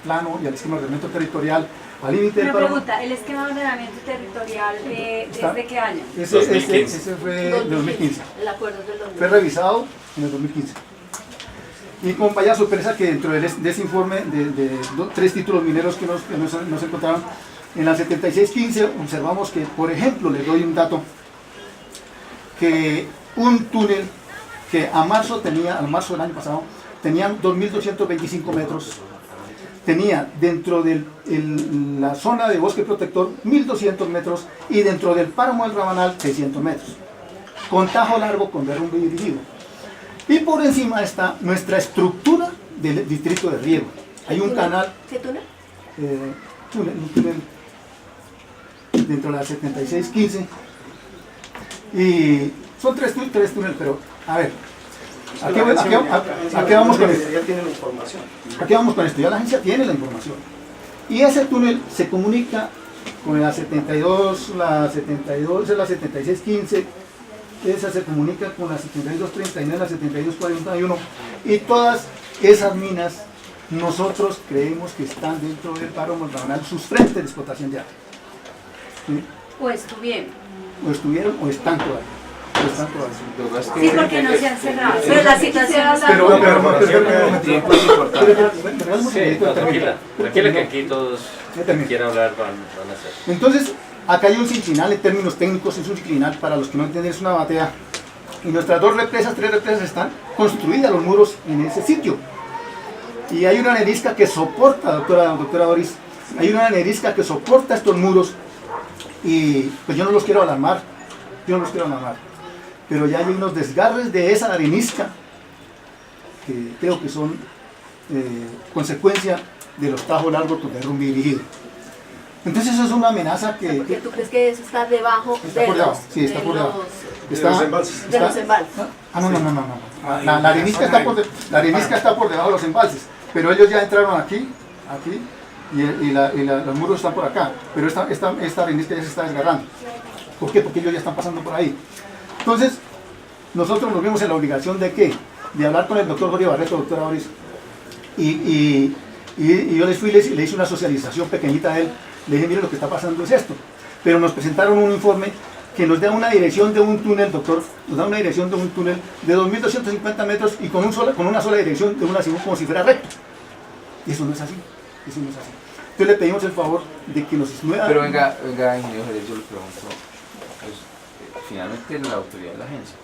plano y al esquema de ordenamiento territorial, al límite del páramo. Una pregunta, ¿el esquema de ordenamiento territorial desde qué año? Ese fue de 2015. El acuerdo del 2015. Fue revisado en el 2015. Y con vaya sorpresa que dentro de ese informe de 3 títulos mineros que nos encontraron, en la 7615 observamos que, por ejemplo, les doy un dato, que un túnel que al marzo del año pasado, tenían 2.225 metros, tenía dentro de la zona de bosque protector 1.200 metros y dentro del páramo del Rabanal 600 metros, con tajo largo, con derrumbe dirigido. Y por encima está nuestra estructura del distrito de riego. Hay un canal. ¿Qué túnel? Un túnel dentro de la 7615. Y son tres túneles, pero a ver. ¿A qué vamos con esto? Ya tiene la información. ¿A qué vamos con esto? Ya la agencia tiene la información. Y ese túnel se comunica con la 72, la 7615. Esa se comunica con la 7239, la 7241 y todas esas minas nosotros creemos que están dentro del páramo del Rabanal, sus frentes de explotación de agua. ¿Sí? ¿O estuvieron? O estuvieron o están todavía. Sí, porque no se han cerrado. Pero la situación es El tiempo es importante. Tranquila que aquí todos quieran hablar van a hacer. Entonces, acá hay un sinclinal, en términos técnicos es un sinclinal, para los que no entienden es una batea. Y nuestras 3 represas están construidas los muros en ese sitio. Y hay una anerisca que soporta, doctora Doris, hay una anerisca que soporta estos muros. Y pues yo no los quiero alarmar, pero ya hay unos desgarres de esa arenisca que creo que son consecuencia de los tajos largos con derrumbe dirigido. Entonces eso es una amenaza que... Porque tú crees que eso está debajo está por debajo, sí, está por debajo. De los embalses. De los embalses. No. La arenisca está por debajo de los embalses, pero ellos ya entraron aquí, y los muros están por acá, pero esta arenisca ya se está desgarrando. ¿Por qué? Porque ellos ya están pasando por ahí. Entonces, nosotros nos vimos en la obligación de ¿qué? De hablar con el doctor Jorge Barreto, doctora Boris, y yo le hice una socialización pequeñita a él, le dije, mire, lo que está pasando es esto. Pero nos presentaron un informe que nos da una dirección de un túnel, doctor, nos da una dirección de un túnel de 2.250 metros y con una sola dirección de una según como si fuera recto. Y eso no es así, Entonces le pedimos el favor de que nos nueva... Pero venga, ingeniero Jerez, yo le pregunto, pues, finalmente la autoridad de la agencia.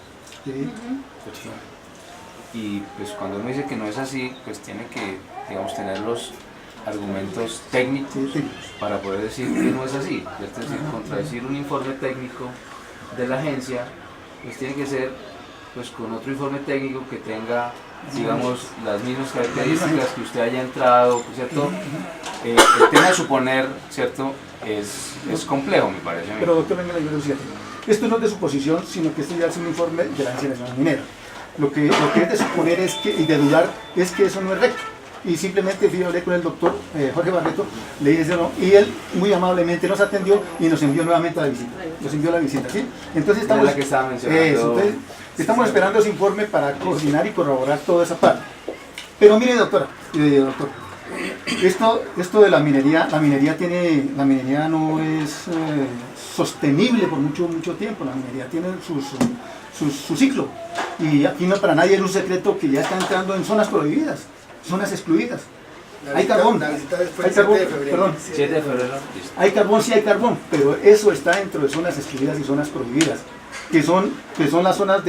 Sí. Y pues cuando uno dice que no es así, pues tiene que, digamos, tener los argumentos técnicos para poder decir que no es así, es decir, contradecir un informe técnico de la agencia pues tiene que ser pues con otro informe técnico que tenga, digamos, las mismas características que usted haya entrado, ¿cierto? El tema de suponer, ¿cierto? Es complejo, me parece a mí. Pero doctor, venga, yo lo cierto. Esto no es de suposición, sino que esto ya es un informe de la Agencia Nacional Minera. Lo que es de suponer es que, y de dudar es que eso no es recto. Y simplemente fui a hablar con el doctor Jorge Barreto, le dije eso, y él muy amablemente nos atendió y nos envió nuevamente a la visita. Nos envió la visita, ¿sí? Entonces estamos, la que estaba mencionando. Entonces, estamos esperando ese informe para coordinar y corroborar toda esa parte. Pero mire, doctor, esto de la minería no es sostenible por mucho tiempo. La minería tiene su ciclo. Y aquí no para nadie es un secreto que ya está entrando en zonas prohibidas, zonas excluidas. Hay carbón, hay carbón, perdón. 7 de febrero. Hay carbón, sí hay carbón, pero eso está dentro de zonas excluidas y zonas prohibidas, que son las zonas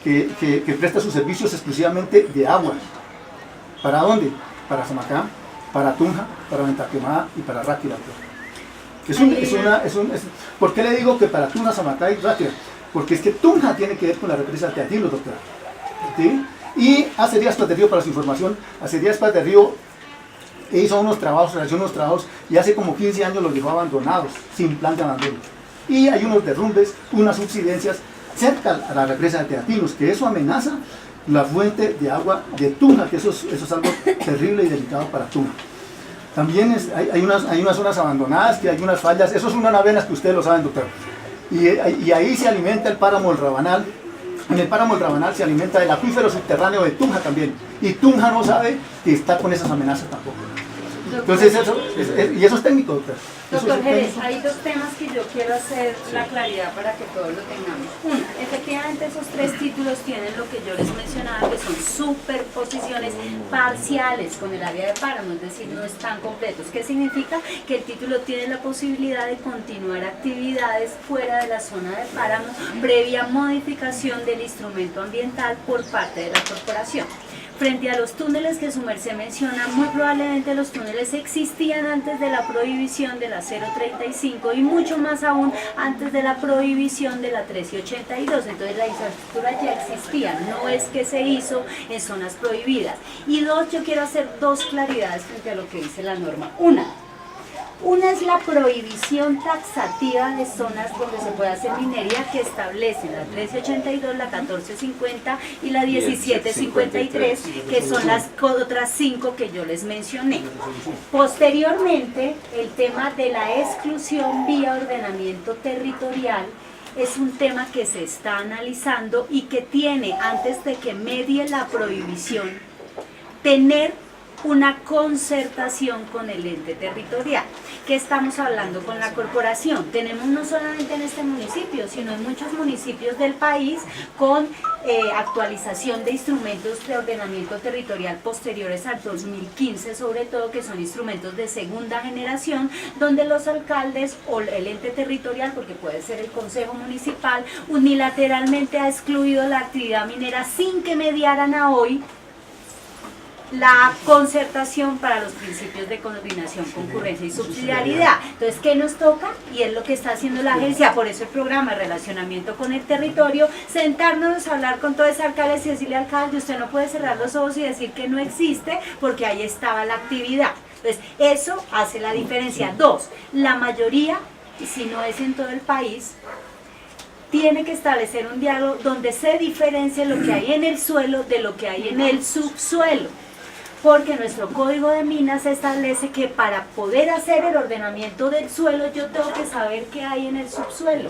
que prestan sus servicios exclusivamente de agua. ¿Para dónde? Para Samacá, para Tunja, para Venta Quemada y para Ráquira. ¿Por qué le digo que para Tunja, Samacá y Ráquira? Porque es que Tunja tiene que ver con la represa de Teatinos, doctora. ¿Sí? Y hace días Platerío, para su información, hace días Platerío hizo unos trabajos, realizó unos trabajos y hace como 15 años los dejó abandonados, sin plan de abandono. Y hay unos derrumbes, unas subsidencias cerca a la represa de Teatinos, que eso amenaza la fuente de agua de Tunja, que eso es algo terrible y delicado para Tunja. También hay unas zonas abandonadas, que hay unas fallas, eso es una navenas que ustedes lo saben, doctor. Y ahí se alimenta el páramo del Rabanal. En el páramo del Rabanal se alimenta el acuífero subterráneo de Tunja también. Y Tunja no sabe que está con esas amenazas tampoco. Entonces y eso es técnico, doctor. Doctor Jerez, hay dos temas que yo quiero hacer la claridad para que todos lo tengamos. Uno, efectivamente esos tres títulos tienen lo que yo les mencionaba, que son superposiciones parciales con el área de páramo, es decir, no están completos. ¿Qué significa? Que el título tiene la posibilidad de continuar actividades fuera de la zona de páramo previa modificación del instrumento ambiental por parte de la corporación. Frente a los túneles que su merced menciona, muy probablemente los túneles existían antes de la prohibición de la 035 y mucho más aún antes de la prohibición de la 1382. Entonces la infraestructura ya existía, no es que se hizo en zonas prohibidas. Y dos, yo quiero hacer dos claridades frente a lo que dice la norma. Una es la prohibición taxativa de zonas donde se puede hacer minería que establecen la 1382, la 1450 y la 1753, que son las otras 5 que yo les mencioné. Posteriormente, el tema de la exclusión vía ordenamiento territorial es un tema que se está analizando y que tiene, antes de que medie la prohibición, tener una concertación con el ente territorial. ¿Qué estamos hablando con la corporación? Tenemos no solamente en este municipio, sino en muchos municipios del país con actualización de instrumentos de ordenamiento territorial posteriores al 2015, sobre todo, que son instrumentos de segunda generación, donde los alcaldes o el ente territorial, porque puede ser el consejo municipal, unilateralmente ha excluido la actividad minera sin que mediaran a hoy la concertación para los principios de coordinación, concurrencia y subsidiariedad. Entonces, ¿qué nos toca? Y es lo que está haciendo la agencia, por eso el programa de relacionamiento con el territorio, sentarnos a hablar con todo ese alcalde y decirle: alcalde, usted no puede cerrar los ojos y decir que no existe, porque ahí estaba la actividad. Entonces, eso hace la diferencia. Dos, la mayoría, y si no es en todo el país, tiene que establecer un diálogo donde se diferencie lo que hay en el suelo de lo que hay en el subsuelo. Porque nuestro código de minas establece que para poder hacer el ordenamiento del suelo yo tengo que saber qué hay en el subsuelo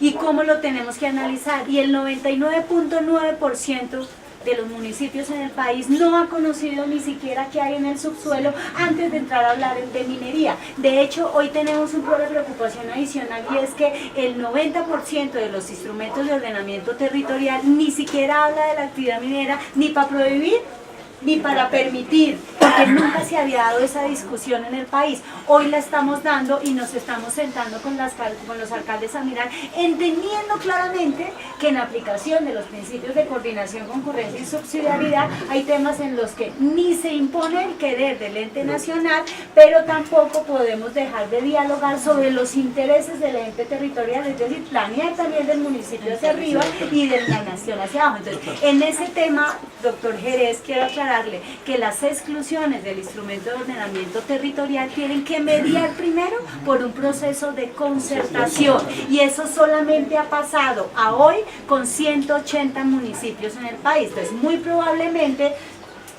y cómo lo tenemos que analizar. Y el 99.9% de los municipios en el país no ha conocido ni siquiera qué hay en el subsuelo antes de entrar a hablar de minería. De hecho, hoy tenemos un problema de preocupación adicional, y es que el 90% de los instrumentos de ordenamiento territorial ni siquiera habla de la actividad minera, ni para prohibir ni para permitir, porque nunca se había dado esa discusión en el país. Hoy la estamos dando y nos estamos sentando con los alcaldes a mirar, entendiendo claramente que en aplicación de los principios de coordinación, concurrencia y subsidiariedad hay temas en los que ni se impone el querer del ente nacional, pero tampoco podemos dejar de dialogar sobre los intereses del ente territorial, es decir, planear también del municipio hacia arriba y de la nación hacia abajo. Entonces, en ese tema, doctor Jerez, quiero aclararle que las exclusiones del instrumento de ordenamiento territorial tienen que mediar primero por un proceso de concertación, y eso solamente ha pasado a hoy con 180 municipios en el país. Entonces, muy probablemente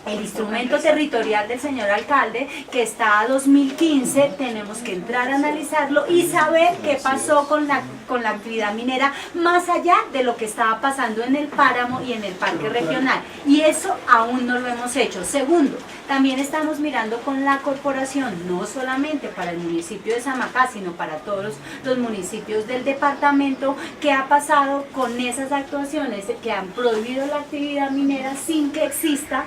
el instrumento territorial del señor alcalde, que está a 2015, tenemos que entrar a analizarlo y saber qué pasó con la actividad minera, más allá de lo que estaba pasando en el páramo y en el parque regional. Y eso aún no lo hemos hecho. Segundo, también estamos mirando con la corporación, no solamente para el municipio de Samacá, sino para todos los municipios del departamento, qué ha pasado con esas actuaciones que han prohibido la actividad minera sin que exista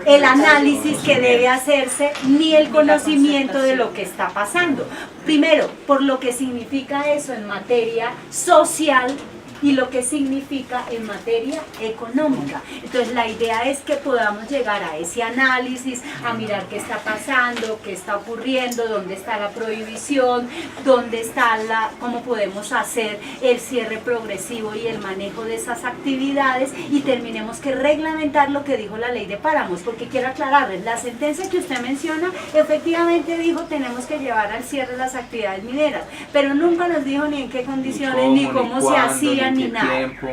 el análisis que debe hacerse ni el conocimiento de lo que está pasando. Primero, por lo que significa eso en materia social y lo que significa en materia económica. Entonces la idea es que podamos llegar a ese análisis, a mirar qué está pasando, qué está ocurriendo, dónde está la prohibición, dónde está cómo podemos hacer el cierre progresivo y el manejo de esas actividades, y terminemos que reglamentar lo que dijo la ley de páramos, porque quiero aclararles, la sentencia que usted menciona efectivamente dijo tenemos que llevar al cierre las actividades mineras, pero nunca nos dijo ni en qué condiciones, ni cómo se hacían, ni nada. Tiempo.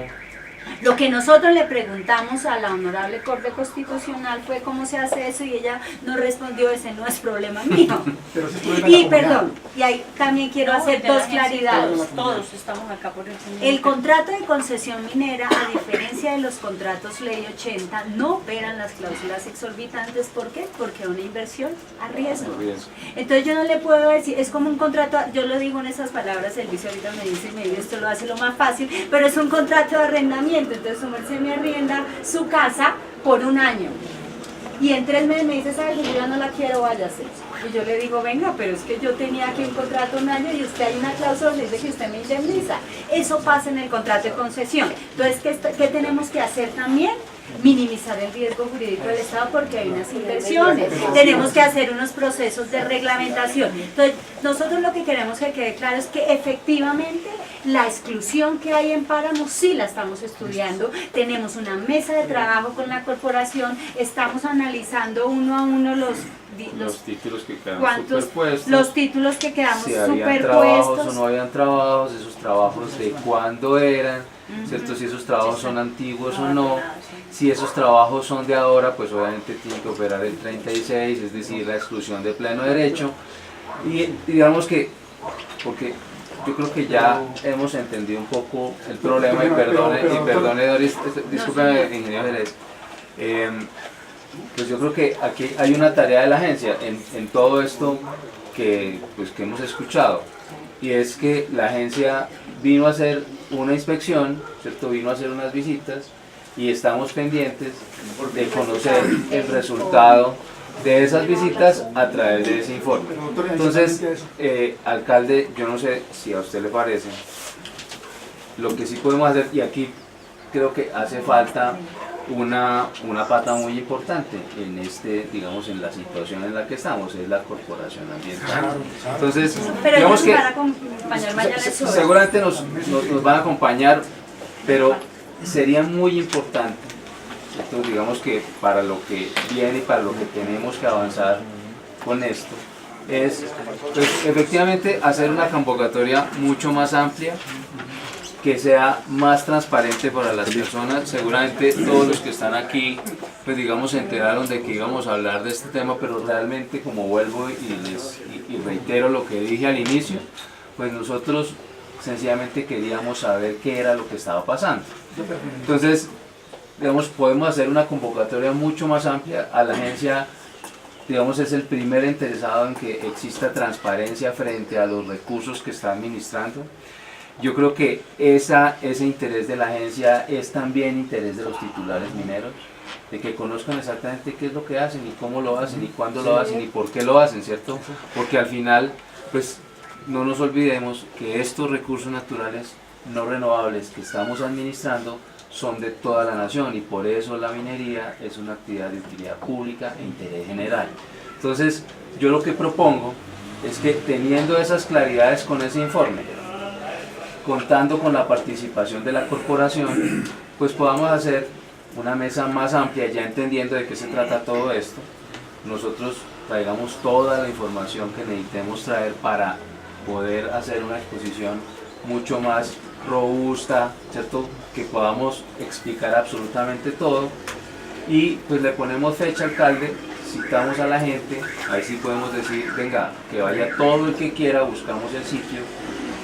Lo que nosotros le preguntamos a la Honorable Corte Constitucional fue cómo se hace eso, y ella nos respondió, ese no es problema mío. Pero sí es problema de Y la perdón, y ahí también quiero hacer dos claridades. Todos estamos acá por el El contrato de concesión minera, a diferencia de los contratos Ley 80, no operan las cláusulas exorbitantes. ¿Por qué? Porque es una inversión a riesgo. Entonces yo no le puedo decir, es como un contrato, yo lo digo en esas palabras, el vice ahorita me dice, esto lo hace lo más fácil, pero es un contrato de arrendamiento. Entonces su merced me arrienda su casa por un año, y en 3 meses me dice, ¿sabes? Yo ya no la quiero, váyase. Y yo le digo, venga, pero es que yo tenía aquí un contrato un año y usted hay una cláusula que dice que usted me indemniza. Eso pasa en el contrato de concesión. Entonces, ¿qué tenemos que hacer también? Minimizar el riesgo jurídico del Estado, porque hay unas inversiones. Tenemos que hacer unos procesos de reglamentación. Entonces, nosotros lo que queremos que quede claro es que efectivamente la exclusión que hay en páramo sí la estamos estudiando. Tenemos una mesa de trabajo con la corporación, estamos analizando uno a uno los títulos que quedan ¿cuántos? superpuestos, los títulos que quedamos si habían trabajos o superpuestos. no habían trabajos, esos trabajos de cuándo eran, ¿cierto? Si esos trabajos son antiguos o no. Si esos trabajos son de ahora, pues obviamente tienen que operar el 36, es decir, la exclusión de pleno derecho. Y digamos que, porque yo creo que ya hemos entendido un poco el problema, y perdone Doris, discúlpeme, ingeniero Jerez. Pues yo creo que aquí hay una tarea de la agencia en todo esto que hemos escuchado, y es que la agencia vino a hacer una inspección, ¿cierto? Vino a hacer unas visitas, y estamos pendientes de conocer el resultado de esas visitas a través de ese informe. Entonces, alcalde, yo no sé si a usted le parece, lo que sí podemos hacer, y aquí creo que hace falta una pata muy importante en digamos, en la situación en la que estamos, es la corporación ambiental. Entonces, Pero digamos ellos que van a acompañar mañana en su- seguramente nos van a acompañar, pero sería muy importante, ¿cierto? Digamos que para lo que viene y para lo que tenemos que avanzar con esto, es pues, efectivamente hacer una convocatoria mucho más amplia, que sea más transparente para las personas. Seguramente todos los que están aquí, pues digamos, se enteraron de que íbamos a hablar de este tema, pero realmente, como vuelvo y reitero lo que dije al inicio, pues nosotros sencillamente queríamos saber qué era lo que estaba pasando. Entonces, digamos, podemos hacer una convocatoria mucho más amplia. A la agencia, digamos, es el primer interesado en que exista transparencia frente a los recursos que está administrando. Yo creo que ese interés de la agencia es también interés de los titulares mineros. de que conozcan exactamente qué es lo que hacen y cómo lo hacen y cuándo lo hacen y por qué lo hacen, ¿cierto? Porque al final, pues no nos olvidemos que estos recursos naturales no renovables que estamos administrando son de toda la nación y por eso la minería es una actividad de utilidad pública e interés general. Entonces, yo lo que propongo es que teniendo esas claridades con ese informe, contando con la participación de la corporación, pues podamos hacer una mesa más amplia, ya entendiendo de qué se trata todo esto. Nosotros traigamos toda la información que necesitemos traer para poder hacer una exposición mucho más robusta, ¿cierto? Que podamos explicar absolutamente todo y pues le ponemos fecha, alcalde, citamos a la gente, ahí sí podemos decir, venga, que vaya todo el que quiera, buscamos el sitio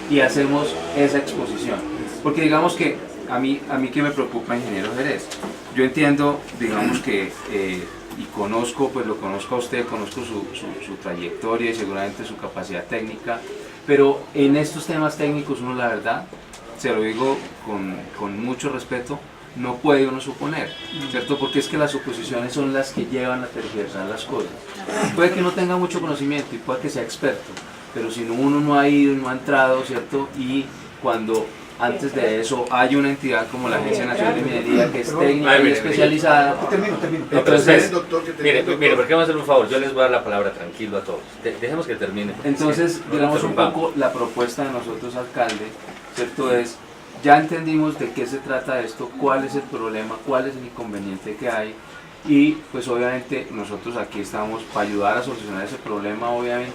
y hacemos esa exposición. Porque digamos que a mí que me preocupa, ingeniero Jerez, yo entiendo, digamos que, y conozco, pues lo conozco a usted, conozco su trayectoria y seguramente su capacidad técnica, pero en estos temas técnicos uno la verdad, se lo digo con mucho respeto, no puede uno suponer, ¿cierto? Porque es que las suposiciones son las que llevan a tergiversar las cosas. Puede que no tenga mucho conocimiento y puede que sea experto, pero si uno no ha ido y no ha entrado, ¿cierto? Y cuando antes de eso hay una entidad como la Agencia Nacional de Minería que es técnica y especializada. Termino. Entonces, mire, ¿por qué vamos a hacer un favor? Yo les voy a dar la palabra tranquilo a todos. Dejemos que termine. Entonces, digamos un poco la propuesta de nosotros, alcalde, ¿cierto? Es, ya entendimos de qué se trata esto, cuál es el problema, cuál es el inconveniente que hay y pues obviamente nosotros aquí estamos para ayudar a solucionar ese problema, obviamente,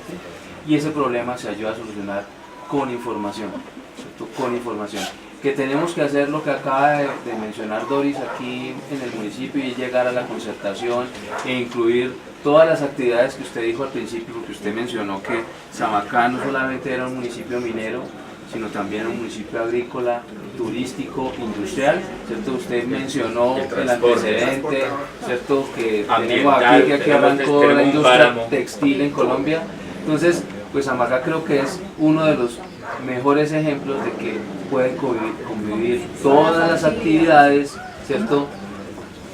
y ese problema se ayuda a solucionar con información, ¿cierto? Con información. Que tenemos que hacer lo que acaba de mencionar Doris aquí en el municipio y llegar a la concertación e incluir todas las actividades que usted dijo al principio, porque usted mencionó que Samacá no solamente era un municipio minero, sino también un municipio agrícola, turístico, industrial, ¿cierto? Usted mencionó el antecedente, ¿cierto? Que tenemos aquí, que aquí arrancó la industria textil en Colombia. Entonces, pues Samacá creo que es uno de los mejores ejemplos de que pueden convivir todas las actividades, ¿cierto?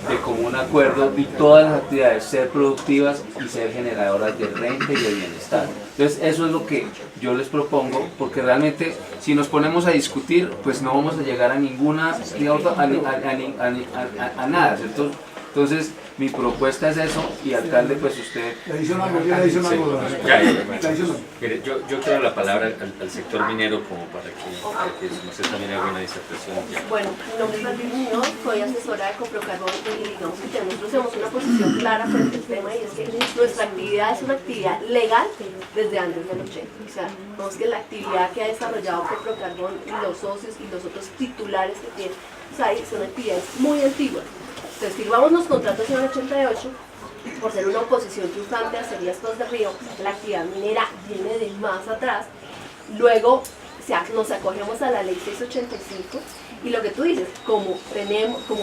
De común acuerdo y todas las actividades ser productivas y ser generadoras de renta y de bienestar. Entonces eso es lo que yo les propongo, porque realmente si nos ponemos a discutir, pues no vamos a llegar a ninguna, a nada, ¿cierto? Entonces mi propuesta es eso y alcalde, pues usted... Mire, yo quiero la palabra al sector minero como para que usted también haga una disertación. Bueno, mi nombre es Valdis Muñoz, soy asesora de Coprocarbón y digamos que nosotros tenemos una posición clara frente al tema y es que nuestra actividad es una actividad legal desde antes del 80. O sea, vemos que la actividad que ha desarrollado Coprocarbón y los socios y los otros titulares que tienen, o sea, son actividades muy antiguas. Entonces, firmamos los contratos en el 88, por ser una oposición triunfante a Acerías Paz de Río, la actividad minera viene de más atrás. Luego nos acogemos a la ley 685 y lo que tú dices, como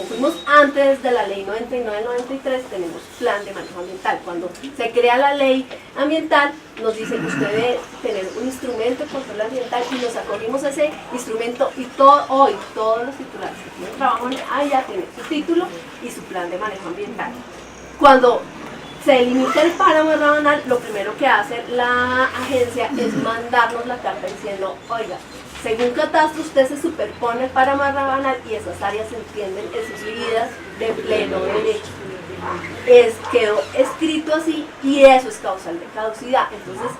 fuimos antes de la ley 99-93, tenemos plan de manejo ambiental. Cuando se crea la ley ambiental, nos dicen que usted debe tener un instrumento de control ambiental y nos acogimos a ese instrumento y hoy todos los titulares que tienen trabajo ya tienen su título y su plan de manejo ambiental. Cuando se delimita el páramo de Rabanal, lo primero que hace la agencia es mandarnos la carta diciendo, oiga, según catastro usted se superpone el páramo de Rabanal y esas áreas se entienden exhibidas de pleno derecho. Quedó escrito así y eso es causal de caducidad. Entonces,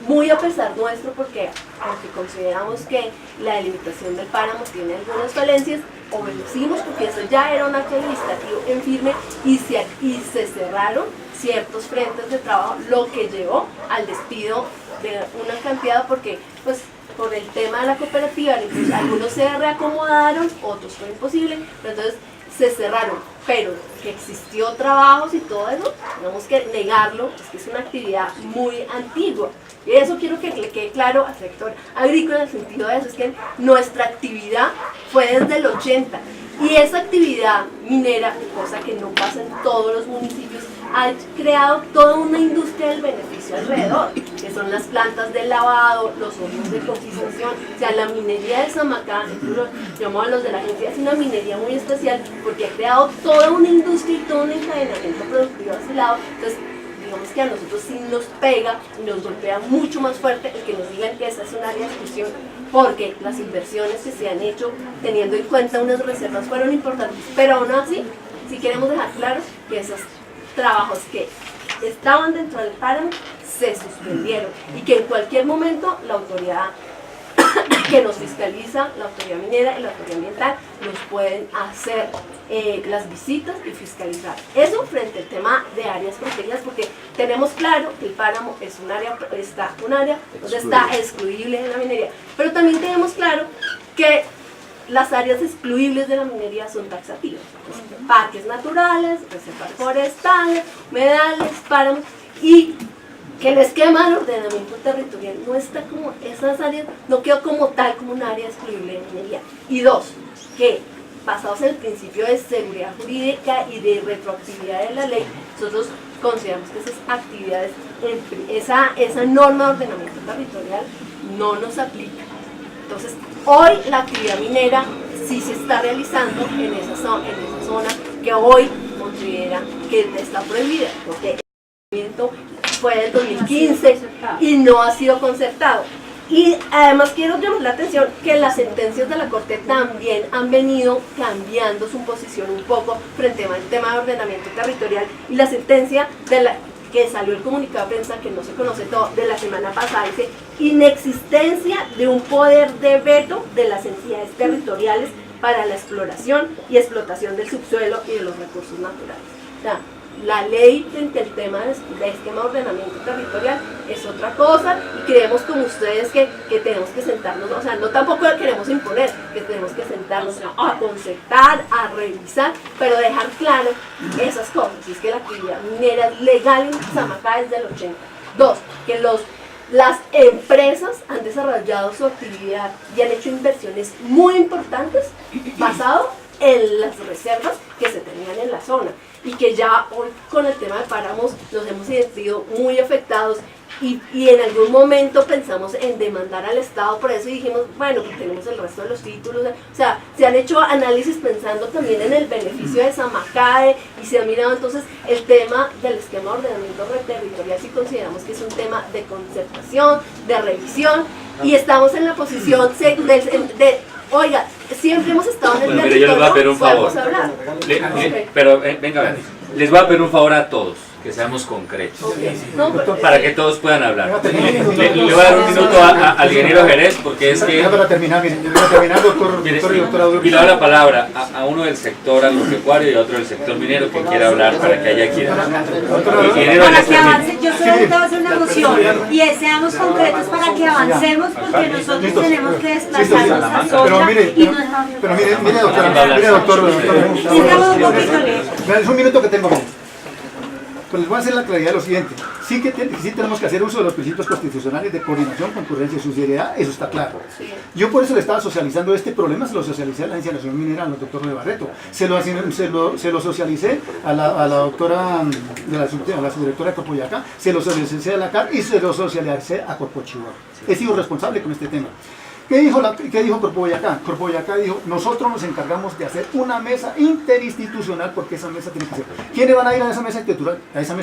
muy a pesar nuestro, porque aunque consideramos que la delimitación del páramo tiene algunas falencias, obedecimos porque eso ya era un acto administrativo en firme y se cerraron ciertos frentes de trabajo, lo que llevó al despido de una cantidad, porque pues por el tema de la cooperativa, entonces, algunos se reacomodaron, otros fue imposible, pero entonces se cerraron, pero que existió trabajos y todo eso, tenemos que negarlo, es que es una actividad muy antigua. Y eso quiero que le quede claro al sector agrícola en el sentido de eso, es que nuestra actividad fue desde el 80 y esa actividad minera, cosa que no pasa en todos los municipios, ha creado toda una industria del beneficio alrededor, que son las plantas del lavado, los hornos de cotización. O sea, la minería de Samacá, llamamos a los de la agencia, es una minería muy especial porque ha creado toda una industria y todo un encadenamiento productivo a ese lado. Entonces, digamos que a nosotros sí nos pega y nos golpea mucho más fuerte el que nos digan que esa es un área de exclusión, porque las inversiones que se han hecho teniendo en cuenta unas reservas fueron importantes, pero aún así sí queremos dejar claro que esos trabajos que estaban dentro del páramo se suspendieron y que en cualquier momento la autoridad que nos fiscaliza, la autoridad minera y la autoridad ambiental, nos pueden hacer las visitas y fiscalizar. Eso frente al tema de áreas protegidas, porque tenemos claro que el páramo es un área donde está excluible de la minería, pero también tenemos claro que las áreas excluibles de la minería son taxativas. Parques naturales, reservas forestales, humedales, páramos, y que el esquema de ordenamiento territorial no está como esas áreas, no quedó como tal como un área excluible de minería. Y dos, que basados en el principio de seguridad jurídica y de retroactividad de la ley, nosotros consideramos que esas actividades, esa norma de ordenamiento territorial no nos aplica. Entonces, hoy la actividad minera sí se está realizando en esa zona que hoy considera que está prohibida, porque el movimiento fue del 2015 y no ha sido concertado. Y además quiero llamar la atención que las sentencias de la Corte también han venido cambiando su posición un poco frente al tema de ordenamiento territorial, y la sentencia que salió el comunicado de prensa, que no se conoce todo, de la semana pasada, dice inexistencia de un poder de veto de las entidades territoriales para la exploración y explotación del subsuelo y de los recursos naturales. O sea, la ley frente al tema de esquema de ordenamiento territorial es otra cosa, y creemos como ustedes que tenemos que sentarnos, o sea, no tampoco queremos imponer, que tenemos que sentarnos a concertar, a revisar, pero dejar claro esas cosas. Y es que la actividad minera es legal en Samacá desde el 80. Dos, que las empresas han desarrollado su actividad y han hecho inversiones muy importantes basado en las reservas que se tenían en la zona, y que ya hoy con el tema de páramos nos hemos sentido muy afectados, y en algún momento pensamos en demandar al Estado por eso, y dijimos, bueno, pues tenemos el resto de los títulos, o sea, se han hecho análisis pensando también en el beneficio de Samacá, y se ha mirado entonces el tema del esquema de ordenamiento territorial, si consideramos que es un tema de concertación, de revisión, y estamos en la posición oiga, siempre hemos estado en el territorio, pero yo les voy a pedir un favor. Pero venga, les voy a pedir un favor a todos, que seamos concretos, para que todos puedan hablar. Le voy a dar un minuto al ingeniero Jerez, porque es que... Para terminar, doctor y doctora. Y le doy la palabra a uno del sector agropecuario y a otro del sector minero que quiera hablar, para que haya quien... Para que avance, yo solamente voy a hacer una moción, y seamos concretos para que avancemos, porque nosotros tenemos que desplazarnos a Socha y no dejamos... Pero mire, doctor. Es un minuto que tengo. Pues les voy a hacer la claridad de lo siguiente. Sí tenemos que hacer uso de los principios constitucionales de coordinación, concurrencia y subsidiariedad, eso está claro. Yo por eso le estaba socializando este problema, se lo socialicé a la Agencia Nacional Minera, al doctor de Barreto, se lo socialicé a la doctora, a la subdirectora de Corpoyacá, se lo socialicé a la CAR y se lo socialicé a Corpochihuahua. He sido responsable con este tema. ¿Qué dijo Corpoboyacá? Corpoboyacá dijo, nosotros nos encargamos de hacer una mesa interinstitucional, porque esa mesa tiene que ser. ¿Quiénes van a ir a esa mesa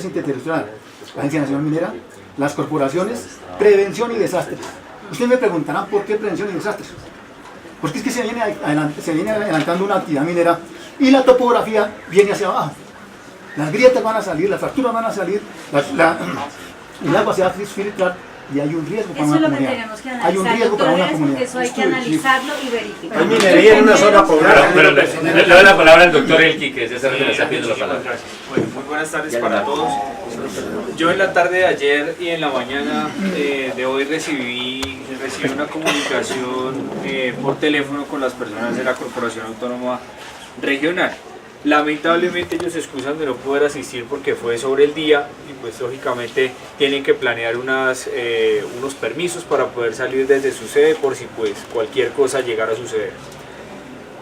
interinstitucional? La Agencia Nacional Minera, las corporaciones, prevención y desastres. Ustedes me preguntarán por qué prevención y desastres. Porque es que se viene adelantando una actividad minera y la topografía viene hacia abajo. Las grietas van a salir, las fracturas van a salir, el agua se va a filtrar. Y hay un riesgo para una comunidad. Eso es lo que tenemos que analizar, hay un riesgo para una comunidad. Eso hay que analizarlo y verificar. Hay minería en una zona poblada. Pero le doy la palabra al doctor Elqui, que es ese que le está pidiendo la palabra. Bueno, muy buenas tardes para todos. Yo en la tarde de ayer y en la mañana de hoy recibí una comunicación por teléfono con las personas de la Corporación Autónoma Regional. Lamentablemente ellos se excusan de no poder asistir porque fue sobre el día, y pues lógicamente tienen que planear unos permisos para poder salir desde su sede por si pues cualquier cosa llegara a suceder.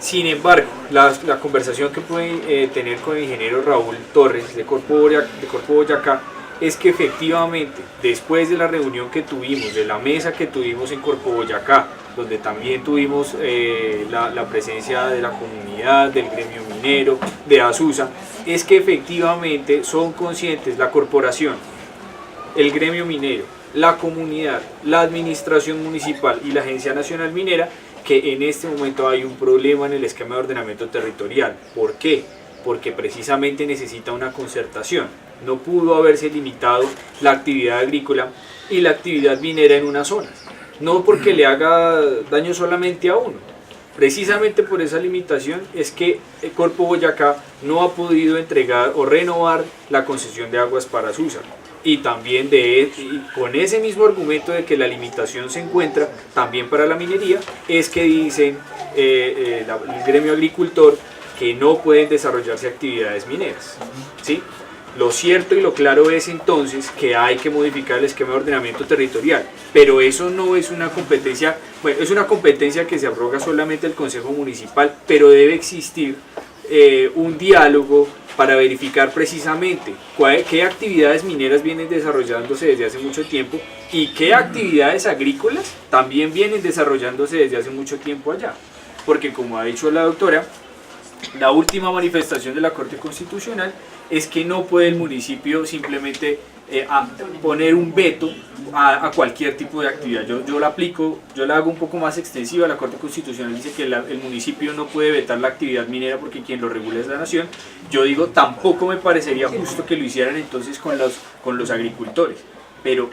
Sin embargo, la conversación que pude tener con el ingeniero Raúl Torres de Corpo Boyacá es que efectivamente, después de la reunión que tuvimos, de la mesa que tuvimos en Corpo Boyacá, donde también tuvimos la presencia de la comunidad, del gremio minero, de ASUSA, es que efectivamente son conscientes la corporación, el gremio minero, la comunidad, la administración municipal y la Agencia Nacional Minera, que en este momento hay un problema en el esquema de ordenamiento territorial. ¿Por qué? Porque precisamente necesita una concertación. No pudo haberse limitado la actividad agrícola y la actividad minera en unas zonas. No porque le haga daño solamente a uno. Precisamente por esa limitación es que el Corpo Boyacá no ha podido entregar o renovar la concesión de aguas para Susa. Y también con ese mismo argumento de que la limitación se encuentra también para la minería, es que dicen el gremio agricultor que no pueden desarrollarse actividades mineras, ¿sí? Lo cierto y lo claro es entonces que hay que modificar el esquema de ordenamiento territorial, pero eso no es una competencia, bueno, es una competencia que se abroga solamente el Consejo Municipal, pero debe existir un diálogo para verificar precisamente qué actividades mineras vienen desarrollándose desde hace mucho tiempo y qué actividades agrícolas también vienen desarrollándose desde hace mucho tiempo allá. Porque como ha dicho la doctora, la última manifestación de la Corte Constitucional es que no puede el municipio simplemente poner un veto a cualquier tipo de actividad. Yo la aplico, yo la hago un poco más extensiva. La Corte Constitucional dice que el municipio no puede vetar la actividad minera porque quien lo regula es la nación. Yo digo, tampoco me parecería justo que lo hicieran entonces con los agricultores, pero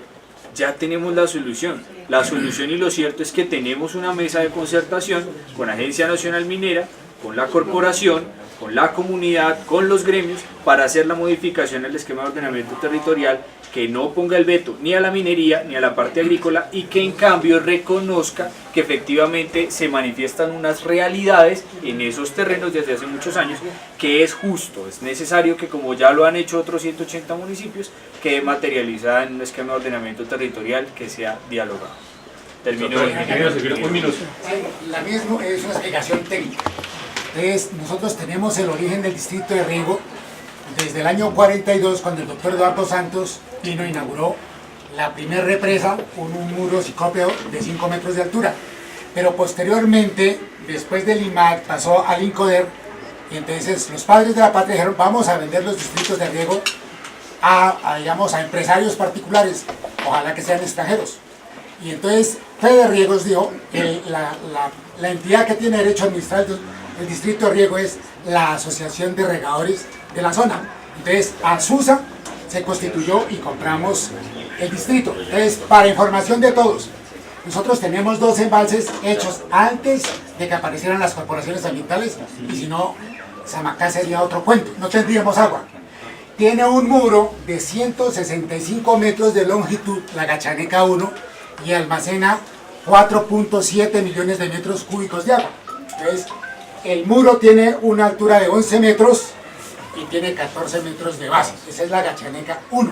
ya tenemos la solución y lo cierto es que tenemos una mesa de concertación con Agencia Nacional Minera, con la corporación, con la comunidad, con los gremios, para hacer la modificación al esquema de ordenamiento territorial que no ponga el veto ni a la minería ni a la parte agrícola y que en cambio reconozca que efectivamente se manifiestan unas realidades en esos terrenos desde hace muchos años, que es justo, es necesario que, como ya lo han hecho otros 180 municipios, quede materializada en un esquema de ordenamiento territorial que sea dialogado. Termino. Un minuto. La misma es una explicación técnica. Entonces, nosotros tenemos el origen del distrito de riego desde el año 42, cuando el doctor Eduardo Santos vino e inauguró la primera represa con un muro ciclópeo de 5 metros de altura. Pero posteriormente, después del IMAC, pasó al INCODER, y entonces los padres de la patria dijeron, vamos a vender los distritos de riego digamos, a empresarios particulares, ojalá que sean extranjeros. Y entonces Fede Riegos dijo que la entidad que tiene derecho a administrar el distrito de riego es la Asociación de Regadores de la zona. Entonces ASUSA se constituyó y compramos el distrito. Entonces, para información de todos, nosotros tenemos 2 embalses hechos antes de que aparecieran las corporaciones ambientales, y si no, Samacá sería otro cuento, no tendríamos agua. Tiene un muro de 165 metros de longitud, la Gachaneca 1, y almacena 4.7 millones de metros cúbicos de agua. Entonces, el muro tiene una altura de 11 metros y tiene 14 metros de base. Esa es la Gachaneca 1.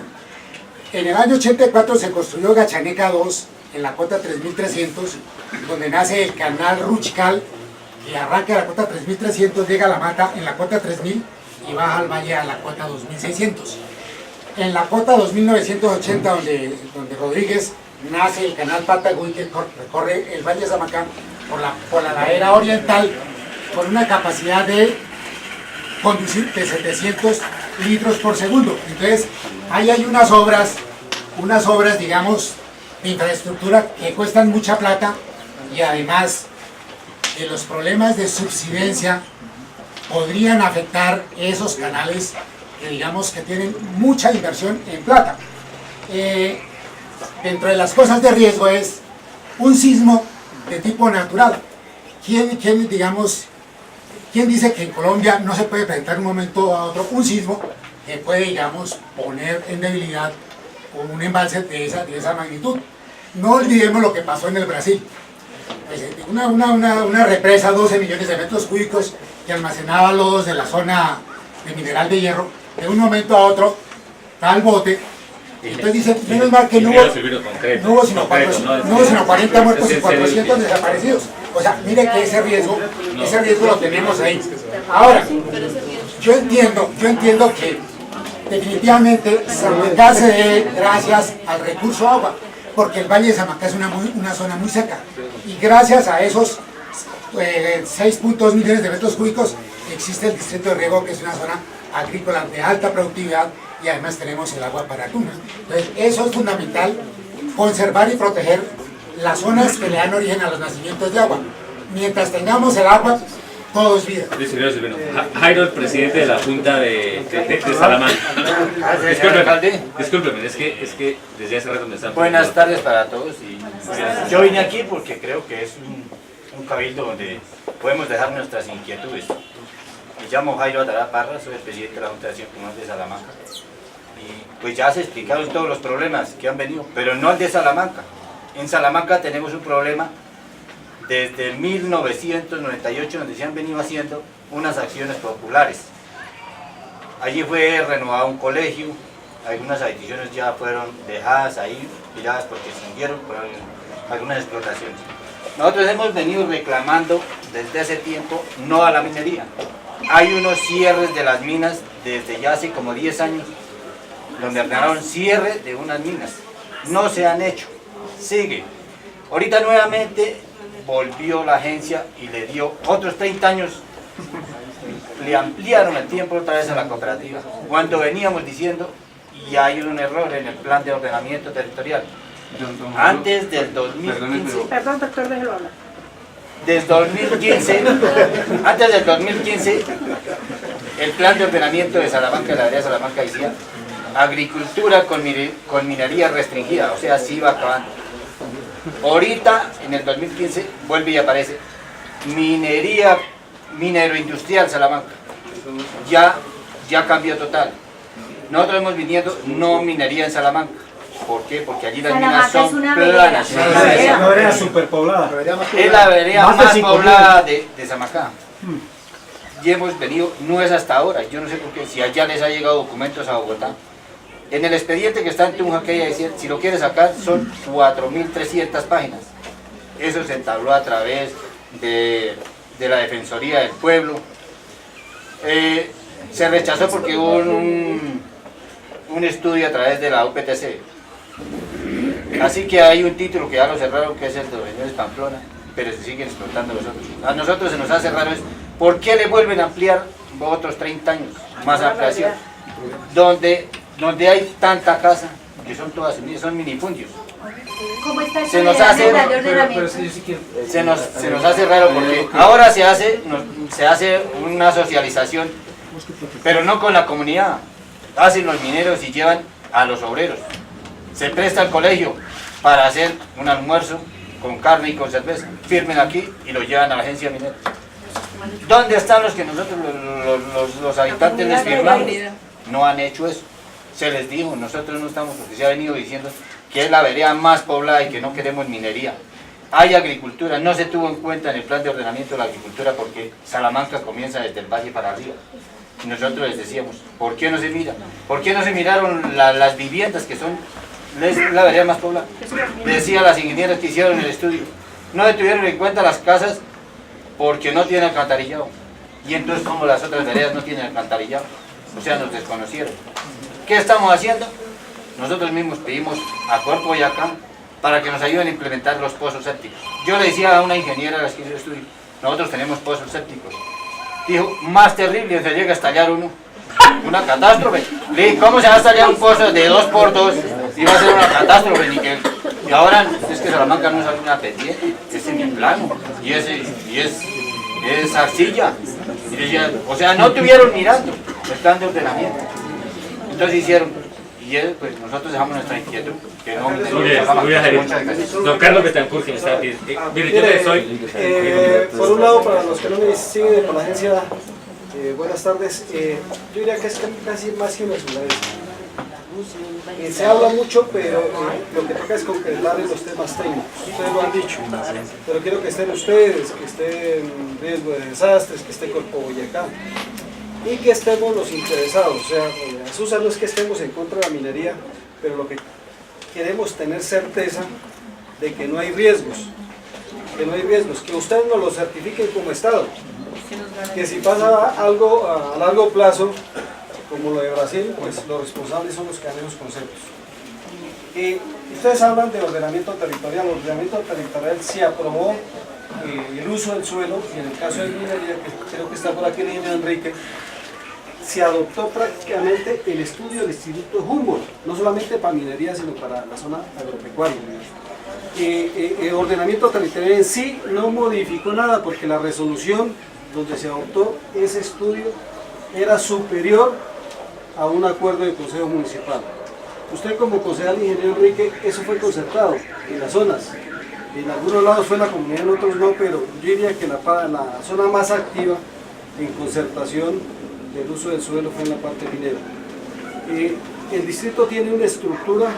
En el año 84 se construyó Gachaneca 2 en la cota 3300, donde nace el canal Ruchical, y arranca la cota 3300, llega a la mata en la cota 3000 y baja al valle a la cota 2600. En la cota 2980, donde Rodríguez, nace el canal Patagüí, que recorre el valle de Samacán por la ladera oriental, con una capacidad de conducir de 700 litros por segundo. Entonces, ahí hay unas obras, digamos, de infraestructura que cuestan mucha plata, y además los problemas de subsidencia podrían afectar esos canales que, digamos, que tienen mucha inversión en plata. Dentro de las cosas de riesgo es un sismo de tipo natural. ¿Quién dice que en Colombia no se puede presentar de un momento a otro un sismo que puede, digamos, poner en debilidad un embalse de esa magnitud? No olvidemos lo que pasó en el Brasil. Pues, una represa, 12 millones de metros cúbicos, que almacenaba lodos de la zona de mineral de hierro, de un momento a otro da al bote. Entonces dice, menos mal que no hubo sino 40 muertos y 400 desaparecidos. O sea, mire que ese riesgo lo tenemos ahí. Ahora, yo entiendo que definitivamente Samacá se debe gracias al recurso agua, porque el Valle de Samacá es una zona muy seca, y gracias a esos 6.2 millones de metros cúbicos existe el distrito de riego, que es una zona agrícola de alta productividad, y además tenemos el agua para tunas. Entonces eso es fundamental, conservar y proteger las zonas que le dan origen a los nacimientos de agua. Mientras tengamos el agua, todo es vida. Jairo, el presidente de la Junta de Salamanca. Discúlpeme, es que desde hace rato me están... Buenas tardes para todos. Yo vine aquí porque creo que es un cabildo donde podemos dejar nuestras inquietudes. Me llamo Jairo Adará Parra, soy el presidente de la Junta de Acción Comunal de Salamanca. Y pues ya se explicaron todos los problemas que han venido, pero no el de Salamanca. En Salamanca tenemos un problema desde 1998, donde se han venido haciendo unas acciones populares. Allí fue renovado un colegio, algunas ediciones ya fueron dejadas ahí, tiradas porque se hundieron por algunas explotaciones. Nosotros hemos venido reclamando desde hace tiempo no a la minería. Hay unos cierres de las minas desde ya hace como 10 años, donde ordenaron cierre de unas minas. No se han hecho, sigue. Ahorita nuevamente volvió la agencia y le dio otros 30 años, le ampliaron el tiempo otra vez a la cooperativa, cuando veníamos diciendo, y hay un error en el plan de ordenamiento territorial. Antes del 2015, Perdón, doctor, déjelo hablar. Antes del 2015, el plan de ordenamiento de Salamanca, de la área de Salamanca, decía agricultura con minería restringida, o sea, sí iba acabando. Ahorita, en el 2015, vuelve y aparece minería, minero-industrial Salamanca. Ya cambió total. Nosotros hemos viniendo no minería en Salamanca. ¿Por qué? Porque allí las minas son planas. Es la vereda superpoblada. Es la vereda más poblada de Samacá. Y hemos venido, no es hasta ahora, yo no sé por qué, si allá les ha llegado documentos a Bogotá. En el expediente que está en Tunja, que ella decía, si lo quieres sacar, son 4.300 páginas. Eso se entabló a través de la Defensoría del Pueblo. Se rechazó porque hubo un estudio a través de la UPTC. Así que hay un título que ya lo cerraron, que es el de los señores Pamplona, pero se siguen explotando los otros. A nosotros se nos hace raro es, ¿por qué le vuelven a ampliar otros 30 años más ampliación? Donde hay tanta casa, que son todas son minifundios. ¿Cómo está Se nos hace raro porque ahora se hace una socialización, pero no con la comunidad. Hacen los mineros y llevan a los obreros. Se presta al colegio para hacer un almuerzo con carne y con cerveza. Firmen aquí y lo llevan a la agencia minera. ¿Dónde están los que nosotros, los habitantes, les firmamos? No han hecho eso. Se les dijo, nosotros no estamos, porque se ha venido diciendo que es la vereda más poblada y que no queremos minería. Hay agricultura, no se tuvo en cuenta en el plan de ordenamiento de la agricultura porque Salamanca comienza desde el valle para arriba. Y nosotros les decíamos, ¿por qué no se mira? ¿Por qué no se miraron las viviendas que son la vereda más poblada? Decían las ingenieras que hicieron el estudio, no se tuvieron en cuenta las casas porque no tienen alcantarillado. Y entonces como las otras veredas no tienen alcantarillado, o sea, nos desconocieron. ¿Qué estamos haciendo? Nosotros mismos pedimos a Corpo y acá para que nos ayuden a implementar los pozos sépticos. Yo le decía a una ingeniera a las que hizo el estudio, nosotros tenemos pozos sépticos. Dijo, más terrible, se llega a estallar uno. Una catástrofe. Le dije, ¿cómo se va a estallar un pozo de 2x2? Y va a ser una catástrofe. Y ahora es que Salamanca no es una pendiente, es semiplano. Y es arcilla. Y decía, o sea, no tuvieron mirando el plan de ordenamiento. Entonces hicieron. Y pues nosotros dejamos nuestra inquietud. Que no, muchas gracias. Don Carlos Betancourt, que me está pidiendo. Mire, yo le soy. Por un lado, para los que no me siguen por la agencia, buenas tardes. Yo diría que es casi más que una se habla mucho, pero lo que toca es concretar en los temas técnicos. Ustedes lo han dicho, pero quiero que estén ustedes, que estén en riesgo de desastres, que esté Corpo Boyacá y que estemos los interesados. O sea, Azusa no es que estemos en contra de la minería, pero lo que queremos tener certeza de que no hay riesgos. que no hay riesgos, que ustedes nos lo certifiquen como Estado, que si pasa algo a largo plazo, como lo de Brasil, pues los responsables son los que dan esos conceptos. Ustedes hablan de ordenamiento territorial. El ordenamiento territorial se aprobó el uso del suelo, y en el caso de minería, que creo que está por aquí el ingeniero Enrique, se adoptó prácticamente el estudio del Instituto Humboldt, no solamente para minería, sino para la zona agropecuaria. El ordenamiento territorial en sí no modificó nada, porque la resolución donde se adoptó ese estudio era superior a un acuerdo de consejo municipal. Usted como concejal, ingeniero Enrique, eso fue concertado en las zonas. En algunos lados fue la comunidad, en otros no, pero yo diría que la zona más activa en concertación del uso del suelo fue en la parte minera. El distrito tiene una estructura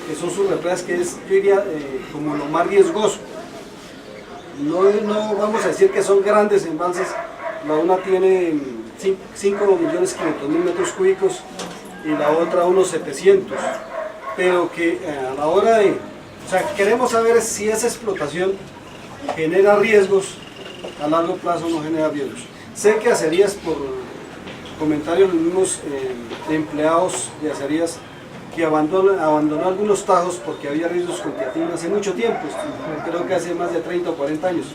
que son sus represas, que es, yo diría, como lo más riesgoso. No vamos a decir que son grandes embalses, la una tiene 5.500.000 metros cúbicos y la otra unos 700, pero que a la hora de, o sea, queremos saber si esa explotación genera riesgos, a largo plazo no genera riesgos. Sé que Acerías, por comentarios de los mismos empleados de Acerías, que abandonó algunos tajos porque había riesgos con Teatina hace mucho tiempo, creo que hace más de 30 o 40 años,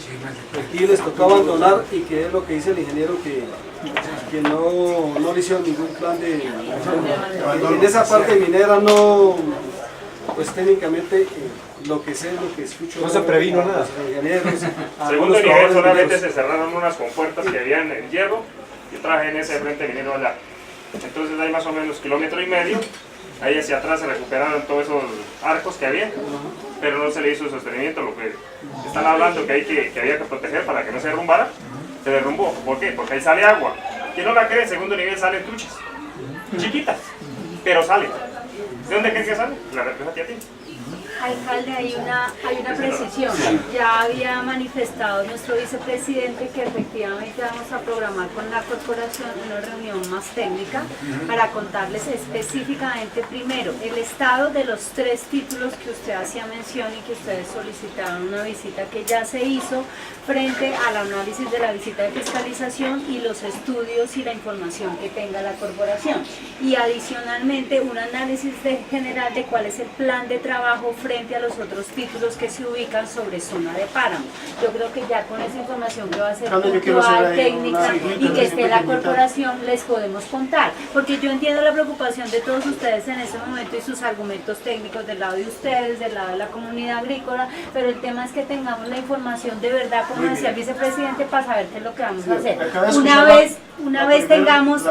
y les tocó abandonar, y que es lo que dice el ingeniero, que no le hicieron ningún plan de... En esa parte minera no, pues técnicamente lo que sé, lo que escucho... No se previno nada. Segundo nivel solamente se cerraron unas compuertas que habían en hierro y traje en ese frente minero allá. Entonces hay más o menos 1,5 kilómetros. Ahí hacia atrás se recuperaron todos esos arcos que había, pero no se le hizo sostenimiento. Lo que están hablando que había que proteger para que no se derrumbara, se derrumbó. ¿Por qué? Porque ahí sale agua. Quien no la cree, en segundo nivel salen truchas, chiquitas, pero salen. ¿De dónde crees que sale? La represa Teatina. Alcalde, hay una precisión. Ya había manifestado nuestro vicepresidente que efectivamente vamos a programar con la corporación una reunión más técnica para contarles específicamente, primero, el estado de los 3 títulos que usted hacía mención y que ustedes solicitaron una visita que ya se hizo, frente al análisis de la visita de fiscalización y los estudios y la información que tenga la corporación. Y adicionalmente un análisis general de cuál es el plan de trabajo frente a los otros títulos que se ubican sobre zona de páramo. Yo creo que ya con esa información que va a ser puntual, técnica y que esté la corporación, les podemos contar. Porque yo entiendo la preocupación de todos ustedes en este momento y sus argumentos técnicos del lado de ustedes, del lado de la comunidad agrícola, pero el tema es que tengamos la información de verdad, como decía el vicepresidente, para saber qué es lo que vamos a hacer. Una vez tengamos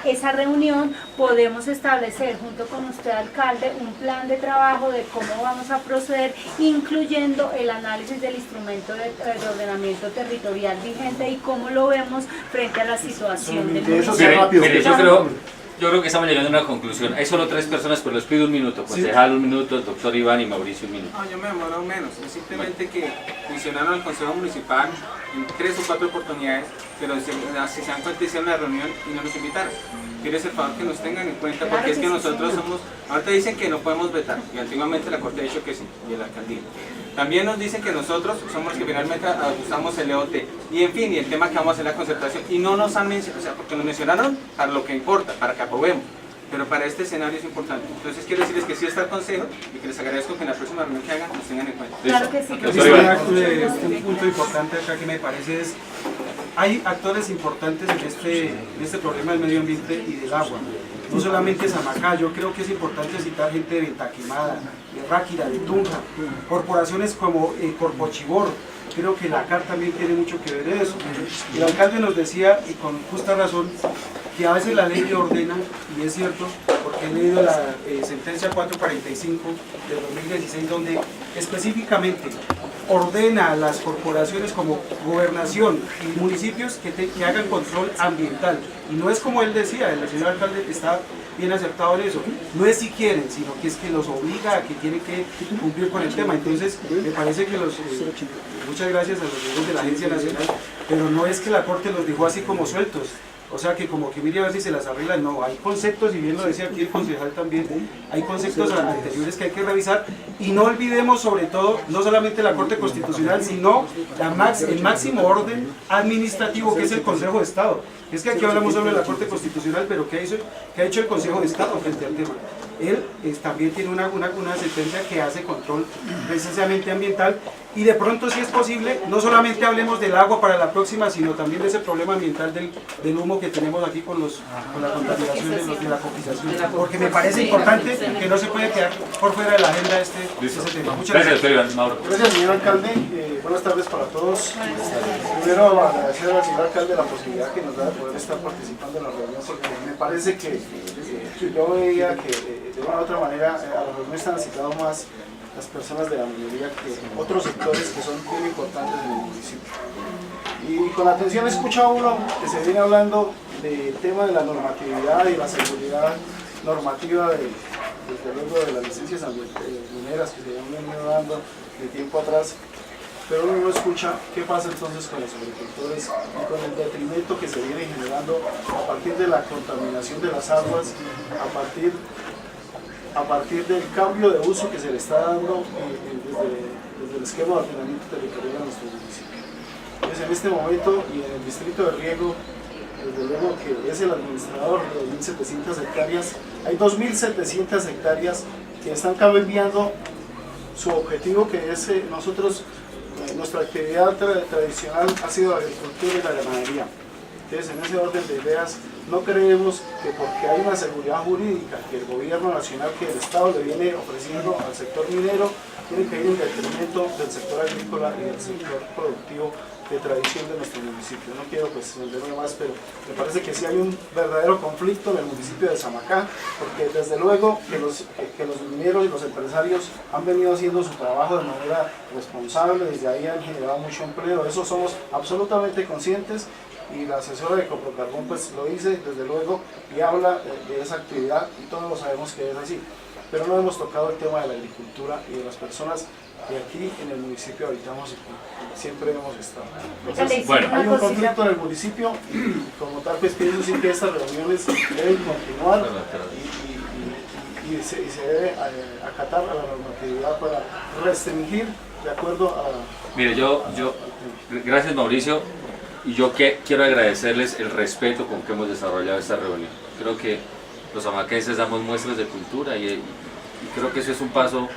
esa reunión, podemos establecer junto con usted, alcalde, un plan de trabajo de cómo vamos a proceder, incluyendo el análisis del instrumento de ordenamiento territorial vigente y cómo lo vemos frente a la situación del municipio. Yo creo que estamos llegando a una conclusión. Hay solo 3 personas, pero les pido un minuto. Concejal, un minuto, el doctor Iván y Mauricio, un minuto. No, yo me demoro menos. Es simplemente que mencionaron al Consejo Municipal en 3 o 4 oportunidades, pero si se dan cuenta hicieron la reunión y no nos invitaron. Quiero el favor que nos tengan en cuenta, porque es que nosotros somos... Ahorita dicen que no podemos vetar, y antiguamente la Corte ha dicho que sí, y el alcaldía. También nos dicen que nosotros somos los que finalmente ajustamos el EOT. Y en fin, y el tema que vamos a hacer la concertación. Y no nos han mencionado, o sea, porque nos mencionaron para lo que importa, para que aprobemos. Pero para este escenario es importante. Entonces quiero decirles que sí está el consejo y que les agradezco que en la próxima reunión que hagan nos tengan en cuenta. Claro que sí. Un punto importante acá que me parece es, hay actores importantes en este problema del medio ambiente y del agua. No solamente Samacá, yo creo que es importante citar gente de Ventaquemada, de Ráquira, de Tunja, corporaciones como Corpochibor. Creo que la CAR también tiene mucho que ver en eso. El alcalde nos decía, y con justa razón, que a veces la ley le ordena, y es cierto, porque he leído la sentencia 445 de 2016, donde específicamente ordena a las corporaciones como gobernación y municipios que hagan control ambiental. Y no es como él decía, el señor alcalde está bien acertado en eso, no es si quieren, sino que es que los obliga a que tienen que cumplir con el tema. Entonces me parece que muchas gracias a los miembros de la Agencia Nacional, pero no es que la Corte los dejó así como sueltos. o sea que como que mire a ver si se las arreglan. No, hay conceptos, y bien lo decía aquí el concejal también, hay conceptos anteriores que hay que revisar, y no olvidemos sobre todo, no solamente la Corte Constitucional, sino el máximo orden administrativo, que es el Consejo de Estado. Es que aquí hablamos solo de la Corte Constitucional, pero ¿qué ha hecho el Consejo de Estado frente al tema? Él también tiene una sentencia que hace control precisamente ambiental, y de pronto, si es posible, no solamente hablemos del agua para la próxima, sino también de ese problema ambiental del humo que tenemos aquí con la contaminación de la cotización, porque me parece importante que no se puede quedar por fuera de la agenda ese tema. Muchas gracias. Gracias, señor alcalde. Buenas tardes para todos. Primero, agradecer al señor alcalde la posibilidad que nos da de poder estar participando en la reunión, porque me parece que yo veía que de una u otra manera a la reunión están citados más las personas de la minoría que otros sectores que son muy importantes en el municipio. Y con atención he escuchado uno que se viene hablando del tema de la normatividad y la seguridad normativa desde luego de las licencias mineras que se han venido dando de tiempo atrás, pero uno no escucha qué pasa entonces con los agricultores y con el detrimento que se viene generando a partir de la contaminación de las aguas, a partir del cambio de uso que se le está dando desde el esquema de ordenamiento territorial a nuestro municipio. Entonces, en este momento y en el distrito de Riego, desde luego que es el administrador de 2.700 hectáreas, hay 2.700 hectáreas que están cambiando su objetivo, que es nuestra actividad tradicional ha sido la agricultura y la ganadería. Entonces, en ese orden de ideas, no creemos que porque hay una seguridad jurídica que el gobierno nacional, que el Estado le viene ofreciendo al sector minero, tiene que ir en detrimento del sector agrícola y del sector productivo de tradición de nuestro municipio. No quiero extenderme más, pero me parece que sí hay un verdadero conflicto en el municipio de Samacá, porque desde luego que los mineros y los empresarios han venido haciendo su trabajo de manera responsable, desde ahí han generado mucho empleo, de eso somos absolutamente conscientes, y la asesora de Coprocarbón pues lo dice desde luego y habla de esa actividad, y todos lo sabemos que es así, pero no hemos tocado el tema de la agricultura y de las personas que aquí en el municipio habitamos y que siempre hemos estado. Entonces, hay un conflicto en el municipio, y como tal pues pienso sí que estas reuniones deben continuar y se debe acatar a la normatividad para restringir de acuerdo a... Mire, gracias Mauricio, y yo quiero agradecerles el respeto con que hemos desarrollado esta reunión. Creo que los samaquenses damos muestras de cultura y creo que eso es un paso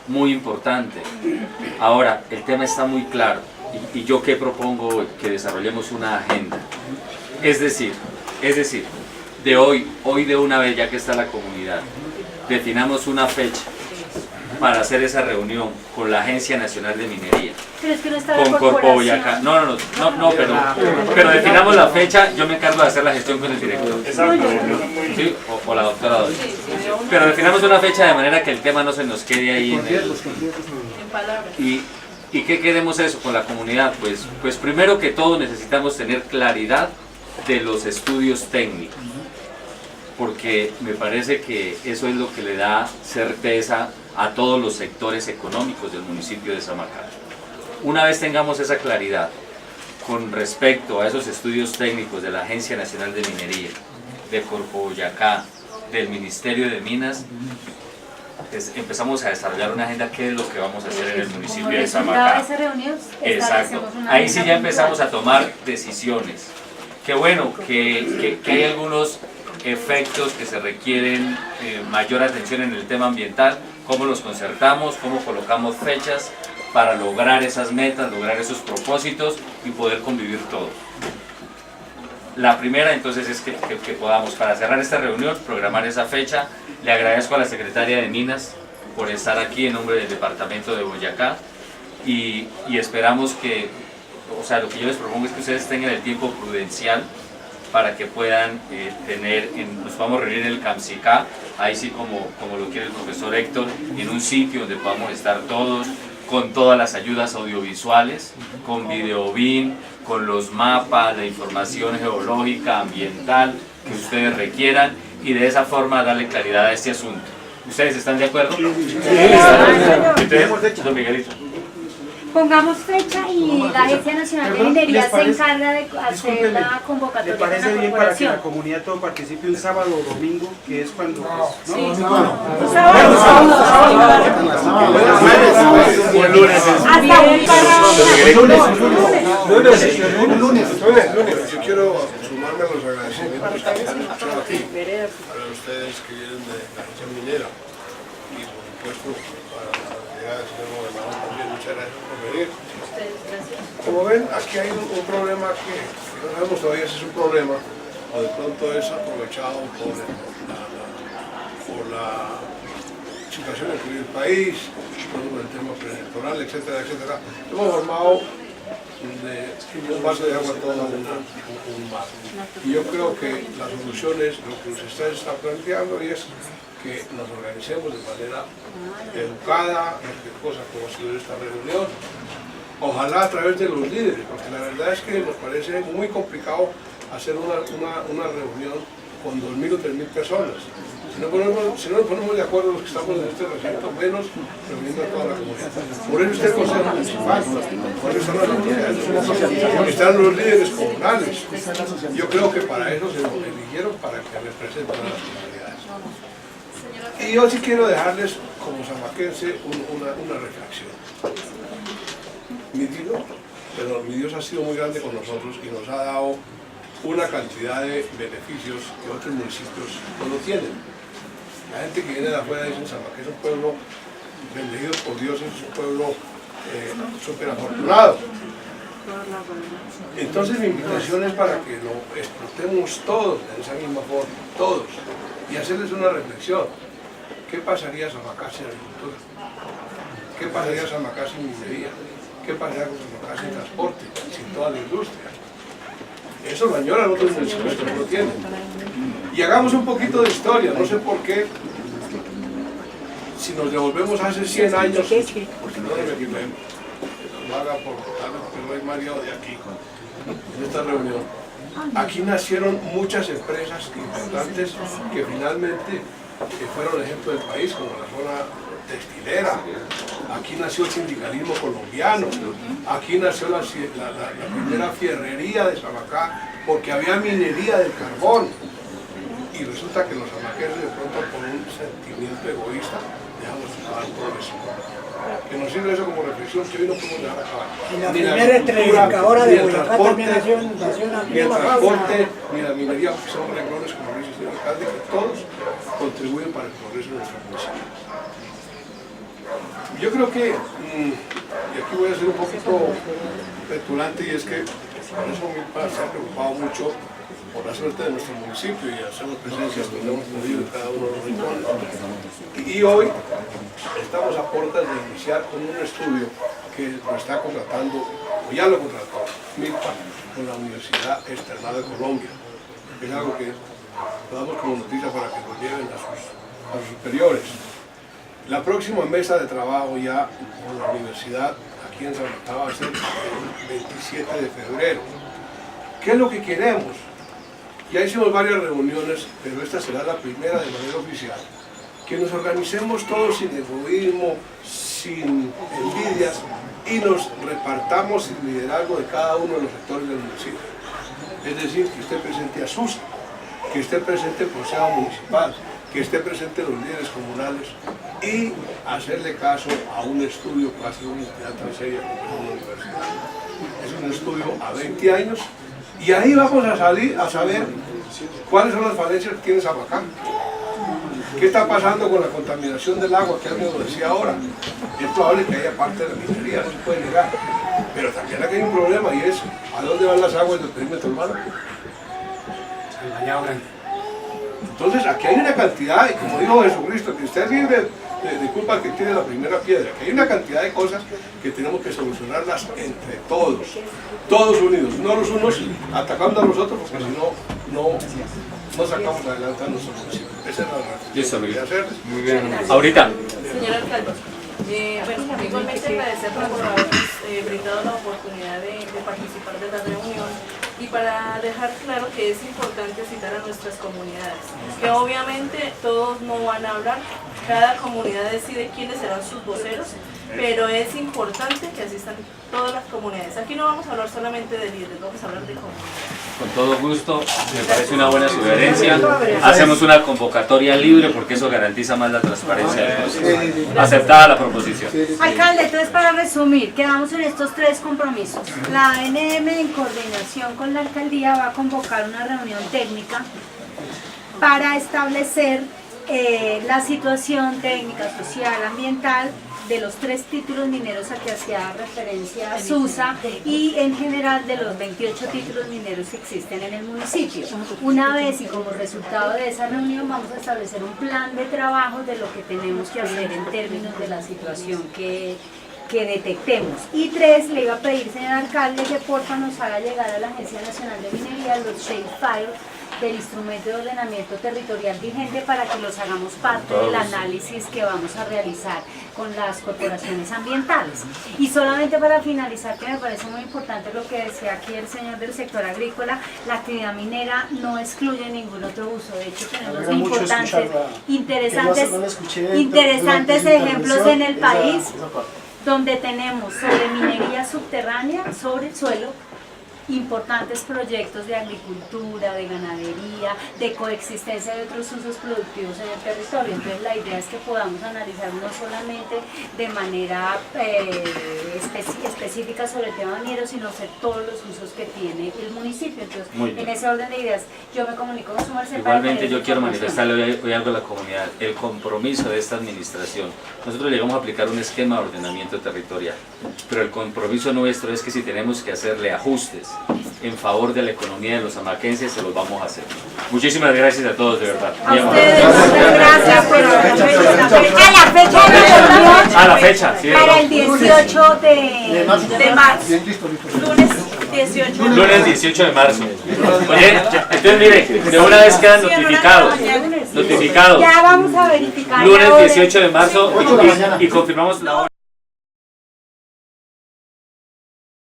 muy importante. Ahora, el tema está muy claro, y yo que propongo que desarrollemos una agenda. Es decir, de hoy de una vez, ya que está la comunidad, definamos una fecha para hacer esa reunión con la Agencia Nacional de Minería, pero es que no está con Corpo Boyacá. No, pero definamos la fecha, yo me encargo de hacer la gestión con el director. Exacto. ¿Sí? O la doctora Doris. Pero definamos una fecha de manera que el tema no se nos quede ahí en palabras. ¿Y qué queremos eso con la comunidad? Pues primero que todo necesitamos tener claridad de los estudios técnicos, porque me parece que eso es lo que le da certeza a todos los sectores económicos del municipio de Samacá. Una vez tengamos esa claridad con respecto a esos estudios técnicos de la Agencia Nacional de Minería, de Corpo Boyacá, del Ministerio de Minas, empezamos a desarrollar una agenda, qué es lo que vamos a hacer en el municipio de Samacá. Exacto. Ahí sí ya empezamos a tomar decisiones. Qué bueno que hay algunos efectos que se requieren mayor atención en el tema ambiental, cómo los concertamos, cómo colocamos fechas para lograr esas metas, lograr esos propósitos y poder convivir todos. La primera entonces es que podamos, para cerrar esta reunión, programar esa fecha. Le agradezco a la secretaria de Minas por estar aquí en nombre del departamento de Boyacá, y esperamos que, o sea, lo que yo les propongo es que ustedes tengan el tiempo prudencial para que puedan nos podamos reunir en el CAMSICA, ahí sí como lo quiere el profesor Héctor, en un sitio donde podamos estar todos, con todas las ayudas audiovisuales, con videobin, con los mapas de información geológica, ambiental, que ustedes requieran, y de esa forma darle claridad a este asunto. ¿Ustedes están de acuerdo? Sí. Entonces, don Miguelito. Pongamos fecha y la Agencia Nacional de Minería se encarga de hacer la convocatoria. ¿Le parece de la bien para que corporación? la comunidad todo participe un sábado o domingo, que es cuando... ¿no? Sí, Un sábado. Yo quiero sumarme a los agradecimientos que han escuchado aquí para ustedes que vienen de la agencia minera y por supuesto para la llegada del señor gobernador también. Muchas gracias por venir. Como ven, aquí hay un problema que no sabemos todavía si es un problema o de pronto es aprovechado por la situación en que vive el país, por el tema preelectoral, etcétera, etcétera. Hemos formado un vaso de agua todo un vaso. Y yo creo que la solución es lo que usted está planteando, y es que nos organicemos de manera educada, cosa como ha sido esta reunión, ojalá a través de los líderes, porque la verdad es que nos parece muy complicado hacer una reunión con 2.000 o 3.000 personas. Si no nos ponemos de acuerdo los que estamos en este recinto, menos reuniendo a toda la comunidad. Por eso está el Consejo Municipal, por eso están las autoridades, están los líderes comunales. Yo creo que para eso se nos eligieron, para que representen a las comunidades. Y yo sí quiero dejarles, como zamaquense, una reflexión. Mi Dios ha sido muy grande con nosotros y nos ha dado una cantidad de beneficios que otros municipios no lo tienen. La gente que viene de afuera dice que es un pueblo bendecido por Dios, es un pueblo súper afortunado. Entonces mi invitación es para que lo explotemos todos de esa misma forma, todos, y hacerles una reflexión. ¿Qué pasaría en Samacá sin agricultura? ¿Qué pasaría en Samacá sin minería? ¿Qué pasaría con Samacá sin transporte, sin toda la industria? Eso lo añoran otros municipios que no lo tienen. Y hagamos un poquito de historia, no sé por qué, si nos devolvemos hace 100 años, porque no nos equivocemos, lo haga por el rey Mario de aquí, en esta reunión. Aquí nacieron muchas empresas importantes que finalmente fueron ejemplo del país, como la zona textilera. Aquí nació el sindicalismo colombiano, aquí nació la primera fierrería de Samacá, porque había minería del carbón. Y resulta que los samaqueros de pronto por un sentimiento egoísta dejamos de acabar todo eso. Que nos sirve eso como reflexión, que hoy no podemos dejar acabar. Y la primera electrificadora de Boyacá también nació en ni el transporte, ni la minería, que son renglones, como dice el señor alcalde, que todos contribuyen para el progreso de nuestro municipio. Yo creo que, y aquí voy a ser un poquito petulante, y es que por eso mi padre se ha preocupado mucho por la suerte de nuestro municipio y hacemos presencias donde hemos podido en cada uno de los rincones. Y hoy estamos a puertas de iniciar con un estudio que lo está contratando, o ya lo contrató, MILPA, con la Universidad Externada de Colombia. Es algo que lo damos como noticia para que lo lleven a sus superiores. La próxima mesa de trabajo ya con la universidad aquí en Samacá va a ser el 27 de febrero. ¿Qué es lo que queremos? Ya hicimos varias reuniones, pero esta será la primera de manera oficial. Que nos organicemos todos sin egoísmo, sin envidias, y nos repartamos el liderazgo de cada uno de los sectores del municipio. Es decir, que esté presente ASUSA, que esté presente el Consejo Municipal, que esté presente los líderes comunales, y hacerle caso a un estudio que va a ser una entidad tan seria como una universidad. Es un estudio a 20 años, y ahí vamos a salir a saber cuáles son las falencias que tiene Samacá. ¿Qué está pasando con la contaminación del agua? Que alguien lo decía ahora. Es probable que haya parte de la minería, no se puede negar. Pero también aquí hay un problema, y es ¿a dónde van las aguas del perímetro urbano? Entonces aquí hay una cantidad, y como dijo Jesucristo, que usted es libre de culpa al que tiene la primera piedra, que hay una cantidad de cosas que tenemos que solucionarlas entre todos, todos unidos, no los unos atacando a los otros, porque si no sacamos adelante a nuestro municipio. Esa es la razón que quería hacer. Muy bien. Ahorita. Señor alcalde, bueno, igualmente agradecerle por habernos brindado la oportunidad de participar de la reunión, y para dejar claro que es importante citar a nuestras comunidades, que obviamente todos no van a hablar, cada comunidad decide quiénes serán sus voceros, pero es importante que asistan todas las comunidades. Aquí no vamos a hablar solamente de líderes, vamos a hablar de comunidades. Con todo gusto, me parece una buena sugerencia. Hacemos una convocatoria libre porque eso garantiza más la transparencia del proceso. Aceptada la proposición. Alcalde, entonces para resumir, quedamos en estos 3 compromisos. La ANM en coordinación con la alcaldía va a convocar una reunión técnica para establecer la situación técnica, social, ambiental de los 3 títulos mineros a que hacía referencia Susa y en general de los 28 títulos mineros que existen en el municipio. Una vez y como resultado de esa reunión vamos a establecer un plan de trabajo de lo que tenemos que hacer en términos de la situación que detectemos. Y 3, le iba a pedir, señor alcalde, que porfa nos haga llegar a la Agencia Nacional de Minería los shapefiles del instrumento de ordenamiento territorial vigente para que los hagamos parte del análisis que vamos a realizar con las corporaciones ambientales. Y solamente para finalizar, que me parece muy importante lo que decía aquí el señor del sector agrícola, la actividad minera no excluye ningún otro uso. De hecho tenemos interesantes ejemplos en el país donde tenemos sobre minería subterránea, sobre el suelo, importantes proyectos de agricultura, de ganadería, de coexistencia de otros usos productivos en el territorio. Entonces la idea es que podamos analizar no solamente de manera específica sobre el tema minero, sino hacer todos los usos que tiene el municipio. Entonces, en ese orden de ideas, yo me comunico con su merced. Igualmente yo quiero manifestarle hoy algo a la comunidad, el compromiso de esta administración. Nosotros llegamos a aplicar un esquema de ordenamiento territorial, pero el compromiso nuestro es que si tenemos que hacerle ajustes en favor de la economía de los amaquenses, se los vamos a hacer. Muchísimas gracias a todos, de verdad. A ustedes, muchas gracias por la fecha. A la fecha, sí. Para el 18 de marzo. Lunes 18. Lunes 18 de marzo. Oye, entonces mire, de una vez quedan notificados. Ya vamos a verificar. Lunes 18 de marzo y confirmamos la hora.